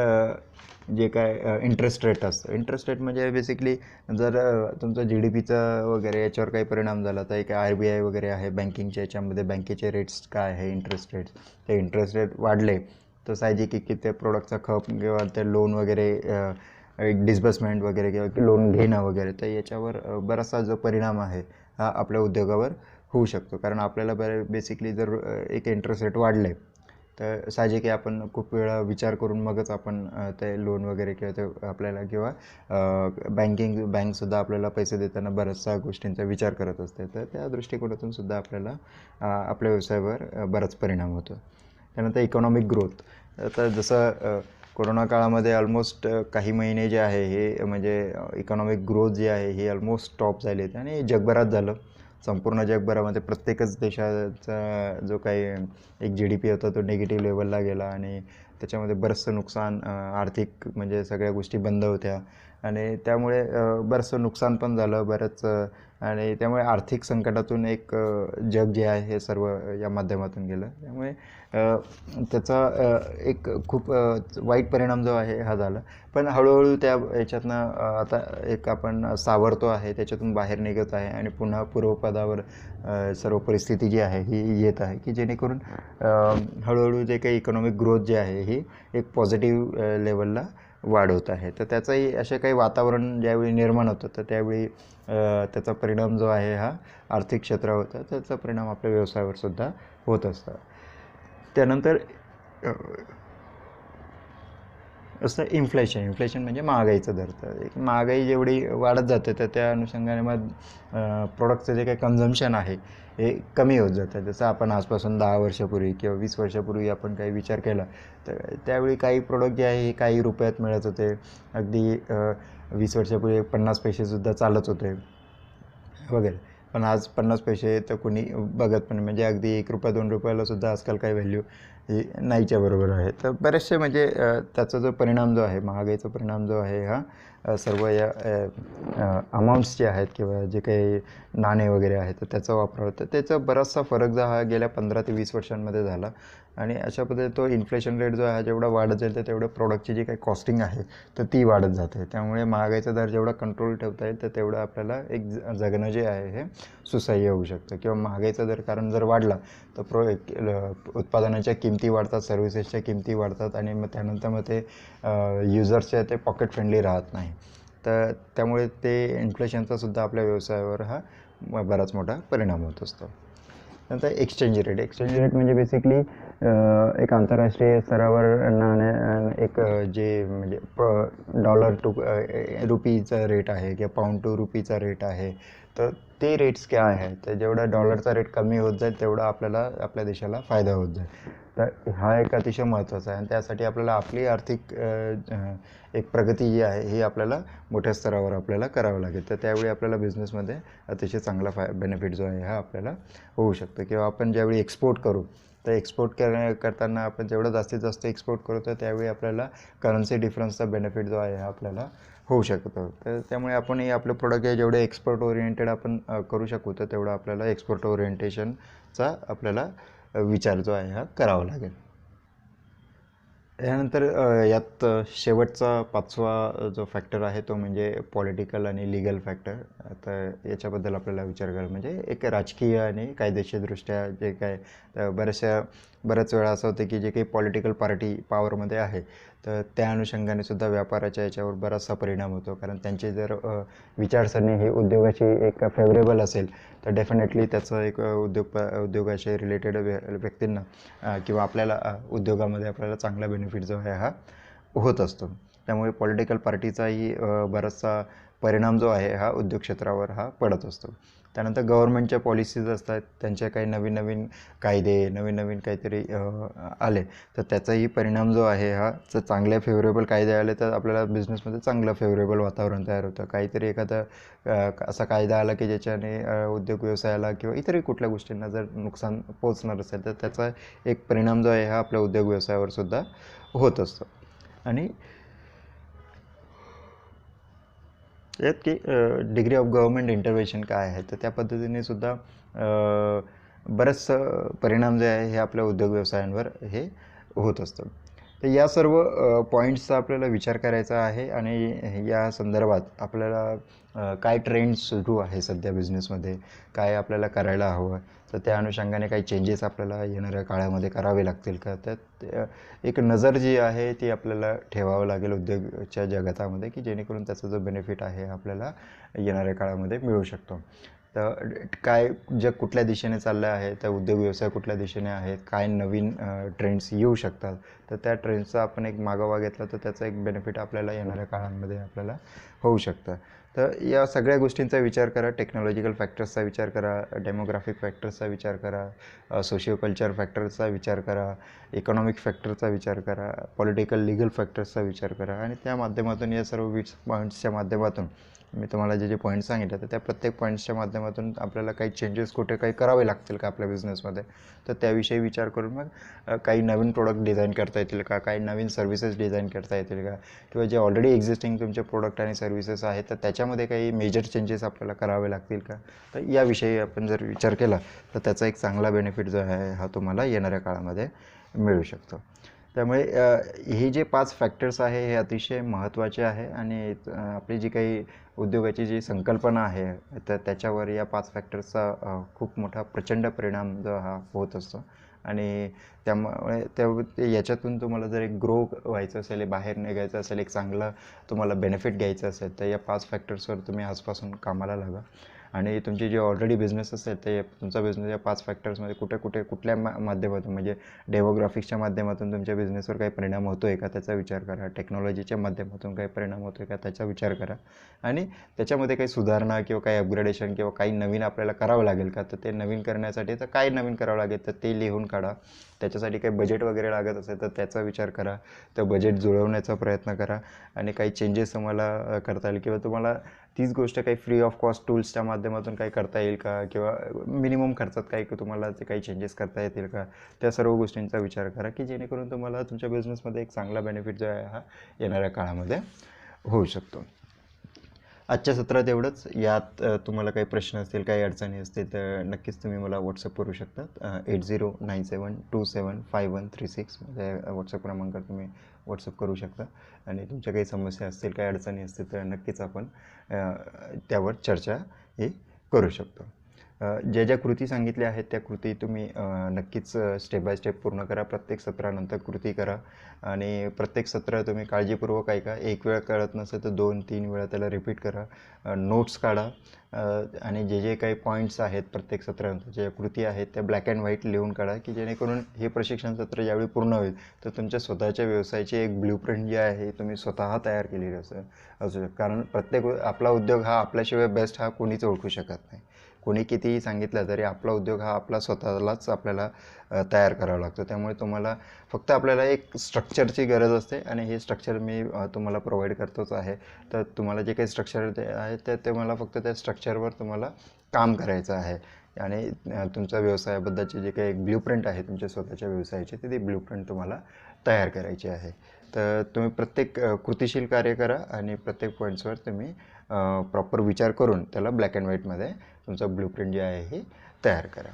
जे काय इंटरेस्ट रेट असतं, इंटरेस्ट रेट म्हणजे बेसिकली जर तुमचं जी डी पीचा वगैरे याच्यावर काही परिणाम झाला तर एक आर बी आय वगैरे आहे बँकिंगच्या याच्यामध्ये, बँकेचे रेट्स काय आहे इंटरेस्ट रेट्स, ते इंटरेस्ट रेट वाढले तर साहजिक की ते प्रोडक्टचा खप किंवा ते लोन वगैरे एक डिस्बर्समेंट वगैरे किंवा लोन घेणं वगैरे, तर याच्यावर बराचसा जो परिणाम आहे हा आपल्या उद्योगावर होऊ शकतो. कारण आपल्याला बेसिकली जर एक इंटरेस्ट रेट वाढले तर साहजिक आहे आपण खूप वेळा विचार करून मगच आपण ते लोन वगैरे किंवा ते आपल्याला किंवा बँकसुद्धा आपल्याला पैसे देताना बऱ्याचशा गोष्टींचा विचार करत असते. तर त्या दृष्टिकोनातून सुद्धा आपल्याला आपल्या व्यवसायावर बराच परिणाम होतो. त्यानंतर इकॉनॉमिक ग्रोथ. आता जसं कोरोना काळामध्ये ऑलमोस्ट काही महिने जे आहे हे म्हणजे इकॉनॉमिक ग्रोथ जी आहे ही ऑलमोस्ट स्टॉप झाली आहे आणि जगभरात झालं. संपूर्ण जगभरामध्ये प्रत्येकच देशाचा जो काही एक जी डी पी होता तो निगेटिव्ह लेवलला गेला आणि त्याच्यामध्ये बरंचसं नुकसान, आर्थिक म्हणजे सगळ्या गोष्टी बंद होत्या आणि त्यामुळे बरंचसं नुकसान पण झालं बरंच. आणि त्यामुळे आर्थिक संकटातून एक जग जे आहे हे सर्व या माध्यमातून गेलं. त्यामुळे त्याचा एक खूप वाईट परिणाम जो आहे हा झाला. पण हळूहळू त्या याच्यातनं आता एक आपण सावरतो आहे, त्याच्यातून बाहेर निघत आहे आणि पुन्हा पूर्वपदावर सर्व परिस्थिती जी आहे ही येत आहे की जेणेकरून हळूहळू जे काही इकॉनॉमिक ग्रोथ जे आहे ही एक पॉझिटिव्ह लेवलला वाढवत आहे. तर त्याचंही असे काही वातावरण ज्यावेळी निर्माण होतं तर त्यावेळी त्याचा परिणाम जो आहे हा आर्थिक क्षेत्रावर होता, त्याचा परिणाम आपल्या व्यवसायावर सुद्धा होत असतो. त्यानंतर असं इन्फ्लेशन म्हणजे महागाईचा दर. तर एक महागाई जेवढी वाढत जाते तर त्या अनुषंगाने मग प्रोडक्टचं जे काही कन्झम्शन आहे हे कमी होत जातं. जसं आपण आजपासून 10 वर्षापूर्वी किंवा 20 वर्षापूर्वी आपण काही विचार केला तर त्यावेळी काही प्रोडक्ट जे आहे हे काही रुपयात मिळत होते. अगदी 20 वर्षापूर्वी 50 पैसेसुद्धा चालत होते वगैरे. पण आज 50 पैसे तर कोणी बघत पण म्हणजे अगदी ₹1 ₹2 सुद्धा आजकाल काही व्हॅल्यू ही नाहीच्या बरोबर आहे. तर बरेचसे म्हणजे त्याचा जो परिणाम जो आहे, महागाईचा परिणाम जो आहे हा सर्व या अमाऊंट्स जे आहेत किंवा जे काही नाणे वगैरे आहेत तर त्याचा वापर होतं. त्याचा बराचसा फरक जो हा गेल्या 15 ते 20 वर्षांमध्ये झाला आणि अशा पद्धतीने तो इन्फ्लेशन रेट जो आहे जेवढा वाढत जाईल तर तेवढं प्रॉडक्टची जी काही कॉस्टिंग आहे तर ती वाढत जाते. त्यामुळे महागाईचा दर जेवढा कंट्रोल ठेवता येईल तर तेवढं आपल्याला एक जगणं जे आहे हे सुसह्य होऊ शकतं. किंवा महागाईचा दर कारण जर वाढला तर उत्पादनाच्या किमती वाढतात, सर्व्हिसेसच्या किमती वाढतात आणि मग त्यानंतर मग ते युजर्सचे ते पॉकेट फ्रेंडली राहत नाही. तर त्यामुळे ते इन्फ्लेशनचा सुद्धा आपल्या व्यवसायावर हा बराच मोठा परिणाम होत असतो. नंतर एक्सचेंज रेट म्हणजे बेसिकली एक आंतरराष्ट्रीय स्तरावर एक जे म्हणजे डॉलर टू रुपीचा रेट आहे किंवा पाऊंड टू रुपीचा रेट आहे. तर ते रेट्स काय आहे तर जेवढा डॉलरचा रेट कमी होत जाईल तेवढा आपल्याला आपल्या देशाला फायदा होत जाईल. तर हा एक अतिशय महत्त्वाचा आहे आणि त्यासाठी आपल्याला आपली आर्थिक एक प्रगती जी आहे ही आपल्याला मोठ्या स्तरावर आपल्याला करावं लागेल. तर त्यावेळी आपल्याला बिझनेसमध्ये अतिशय चांगला बेनिफिट जो आहे हा आपल्याला होऊ शकतो. किंवा आपण ज्यावेळी एक्सपोर्ट करू तर एक्सपोर्ट करताना आपण जेवढं जास्तीत जास्त एक्सपोर्ट करू तर त्यावेळी आपल्याला करन्सी डिफरन्सचा बेनिफिट जो आहे हा आपल्याला होऊ शकतो. तर त्यामुळे आपणही आपले प्रोडक्ट हे जेवढे एक्सपोर्ट ओरिएंटेड आपण करू शकू तर तेवढं आपल्याला एक्सपोर्ट ओरिएंटेशनचा आपल्याला विचार जो आहे हा करावा लागेल. यानंतर यात शेवटचा 5वा जो फॅक्टर आहे तो म्हणजे पॉलिटिकल आणि लीगल फॅक्टर. आता याच्याबद्दल आपल्याला विचार करायला म्हणजे एक राजकीय आणि कायदेशीरदृष्ट्या जे काय बऱ्याचशा बऱ्याच वेळा असं होतं की जे काही पॉलिटिकल पार्टी पॉवरमध्ये आहे तर त्या अनुषंगाने सुद्धा व्यापाराच्या याच्यावर बराचसा परिणाम होतो. कारण त्यांची जर विचारसरणी ही उद्योगाची एक फेवरेबल असेल तर डेफिनेटली त्याचं एक उद्योगाशी रिलेटेड व्यक्तींना किंवा आपल्याला उद्योगामध्ये आपल्याला चांगला बेनिफिट जो आहे हा होत असतो. त्यामुळे पॉलिटिकल पार्टीचाही बराचसा परिणाम जो आहे हा उद्योग क्षेत्रावर हा पडत असतो. त्यानंतर गव्हर्नमेंटच्या पॉलिसीज असतात, त्यांचे काही नवीन नवीन कायदे नवीन नवीन काहीतरी आले तर त्याचाही परिणाम जो आहे हा चांगले फेवरेबल कायदे आले तर आपल्याला बिझनेसमध्ये चांगलं फेवरेबल वातावरण तयार होतं. काहीतरी एखादा असा कायदा आला की ज्याच्याने उद्योग व्यवसायाला किंवा इतरही कुठल्या गोष्टींना जर नुकसान पोहोचणार असेल तर त्याचा एक परिणाम जो आहे हा आपल्या उद्योग व्यवसायावर सुद्धा होत असतो. आणि यात की डिग्री ऑफ गव्हर्नमेंट इंटरव्हेन्शन काय आहे तर त्या पद्धतीने सुद्धा बरेचसं परिणाम जे आहे हे आपल्या उद्योग व्यवसायांवर हे होत असतं. तर या सर्व पॉईंट्सचा आपल्याला विचार करायचा आहे आणि या संदर्भात आपल्याला काय ट्रेंड सुरू आहे सध्या बिझनेसमध्ये, काय आपल्याला करायला हवं, तर त्या अनुषंगाने काही चेंजेस आपल्याला येणाऱ्या काळामध्ये करावे लागतील का, त्यात एक नजर जी आहे ती आपल्याला ठेवावं लागेल उद्योगच्या जगतामध्ये की जेणेकरून त्याचा जो बेनिफिट आहे आपल्याला येणाऱ्या काळामध्ये मिळू शकतो. तर काय जग कुठल्या दिशेने चाललं आहे, त्या उद्योग व्यवसाय कुठल्या दिशेने आहेत, काय नवीन ट्रेंड्स येऊ शकतात, तर त्या ट्रेंड्सचा आपण एक मागोवा घेतला तर त्याचा एक बेनिफिट आपल्याला येणाऱ्या काळामध्ये आपल्याला होऊ शकतं. तर या सगळ्या गोष्टींचा विचार करा, टेक्नॉलॉजिकल फॅक्टर्सचा विचार करा, डेमोग्राफिक फॅक्टर्सचा विचार करा, सोशिओ कल्चर फॅक्टर्सचा विचार करा, इकॉनॉमिक फॅक्टरचा विचार करा, पॉलिटिकल लिगल फॅक्टर्सचा विचार करा आणि त्या माध्यमातून या सर्व पॉईंट्सच्या माध्यमातून मी तुम्हाला जे पॉईंट्स सांगितले तर त्या प्रत्येक पॉईंट्सच्या माध्यमातून आपल्याला काही चेंजेस कुठे काही करावे लागतील का आपल्या बिझनेसमध्ये, तर त्याविषयी विचार करून मग काही नवीन प्रोडक्ट डिझाईन करता येतील का, काही नवीन सर्व्हिसेस डिझाईन करता येतील का, किंवा जे ऑलरेडी एक्झिस्टिंग तुमचे प्रोडक्ट आणि सर्व्हिसेस आहेत तर त्याच्यामध्ये काही मेजर चेंजेस आपल्याला करावे लागतील का, तर याविषयी आपण जर विचार केला तर त्याचा एक चांगला बेनिफिट जो आहे हा तुम्हाला येणाऱ्या काळामध्ये मिळू शकतो. त्यामुळे हे जे 5 फॅक्टर्स आहे हे अतिशय महत्त्वाचे आहे आणि आपली जी काही उद्योगाची जी संकल्पना आहे तर त्याच्यावर या 5 फॅक्टर्सचा खूप मोठा प्रचंड परिणाम जो हा होत असतो आणि त्यामुळे याच्यातून तुम्हाला जर एक ग्रो व्हायचं असेल, बाहेर निघायचं असेल, एक चांगलं तुम्हाला बेनिफिट घ्यायचं असेल तर या 5 फॅक्टर्सवर तुम्ही आजपासून कामाला लागा आणि तुमची जे ऑलरेडी बिझनेस असेल ते तुमचा बिझनेस या 5 फॅक्टर्समध्ये कुठल्या माध्यमातून म्हणजे डेमोग्राफिक्सच्या माध्यमातून तुमच्या बिझनेसवर काही परिणाम होतो आहे का त्याचा विचार करा, टेक्नॉलॉजीच्या माध्यमातून काही परिणाम होतो आहे का त्याचा विचार करा आणि त्याच्यामध्ये काही सुधारणा किंवा काही अपग्रेडेशन किंवा काही नवीन आपल्याला करावं लागेल का, तर ते नवीन करण्यासाठी तर काय नवीन करावं लागेल तर ते लिहून काढा. त्याच्यासाठी काही बजेट वगैरे लागत असेल तर त्याचा विचार करा, तर बजेट जुळवण्याचा प्रयत्न करा आणि काही चेंजेस तुम्हाला करता येईल किंवा तुम्हाला तीच गोष्ट काही फ्री ऑफ कॉस्ट टूल्सच्या माध्यमातून काही करता येईल का किंवा मिनिमम खर्चात काही तुम्हाला ते काही चेंजेस करता येतील का, त्या सर्व गोष्टींचा विचार करा की जेणेकरून तुम्हाला तुमच्या बिझनेसमध्ये एक चांगला बेनिफिट जो आहे हा येणाऱ्या काळामध्ये होऊ शकतो. आजच्या सत्रात एवढंच. यात तुम्हाला काही प्रश्न असतील, काही अडचणी असतील तर नक्कीच तुम्ही मला व्हॉट्सअप करू शकतात. 8097275136 माझ्या व्हॉट्सअप क्रमांकावर तुम्ही व्हॉट्सअप करू शकता आणि तुमच्या काही समस्या असतील, काही अडचणी असतील तर नक्कीच आपण त्यावर चर्चा ही करू शकतो. ज्या ज्या कृती सांगितल्या आहेत त्या कृती तुम्ही नक्कीच स्टेप बाय स्टेप पूर्ण करा. प्रत्येक सत्रानंतर कृती करा आणि प्रत्येक सत्र तुम्ही काळजीपूर्वक ऐका. एक वेळ कळत नसेल तर 2-3 वेळा त्याला रिपीट करा. नोट्स काढा आणि जे जे काही पॉईंट्स आहेत प्रत्येक सत्रानंतर ज्या कृती आहेत त्या ब्लॅक अँड व्हाईट लिहून काढा की जेणेकरून हे प्रशिक्षण सत्र ज्यावेळी पूर्ण होईल तर तुमच्या स्वतःच्या व्यवसायाची एक ब्ल्यूप्रिंट जी आहे तुम्ही स्वतः तयार केलेली असू शकते. कारण प्रत्येक आपला उद्योग हा आपल्याशिवाय बेस्ट हा कोणीच ओळखू शकत नाही. कोणी कितीही सांगितलं तरी आपला उद्योग हा आपला स्वतःलाच आपल्याला तयार करावा लागतो. त्यामुळे तुम्हाला फक्त आपल्याला एक स्ट्रक्चरची गरज असते आणि हे स्ट्रक्चर मी तुम्हाला प्रोव्हाइड करतोच आहे. तर तुम्हाला जे काही स्ट्रक्चर आहे ते मला फक्त त्या स्ट्रक्चरवर तुम्हाला काम करायचं आहे आणि तुमच्या व्यवसायाबद्दलची जे काही एक ब्ल्यूप्रिंट आहे तुमच्या स्वतःच्या व्यवसायाची ती ब्ल्यूप्रिंट तुम्हाला तयार करायची आहे. तर तुम्ही प्रत्येक कृतिशील कार्य करा आणि प्रत्येक पॉईंट्सवर तुम्ही प्रॉपर विचार करून त्याला ब्लॅक अँड व्हाईटमध्ये तुमचं ब्ल्यूप्रिंट जे आहे हे तयार करा.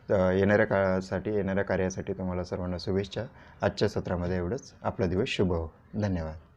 तर येणाऱ्या कार्यासाठी तुम्हाला सर्वांना शुभेच्छा. आजच्या सत्रामध्ये एवढंच. आपला दिवस शुभ हो. धन्यवाद.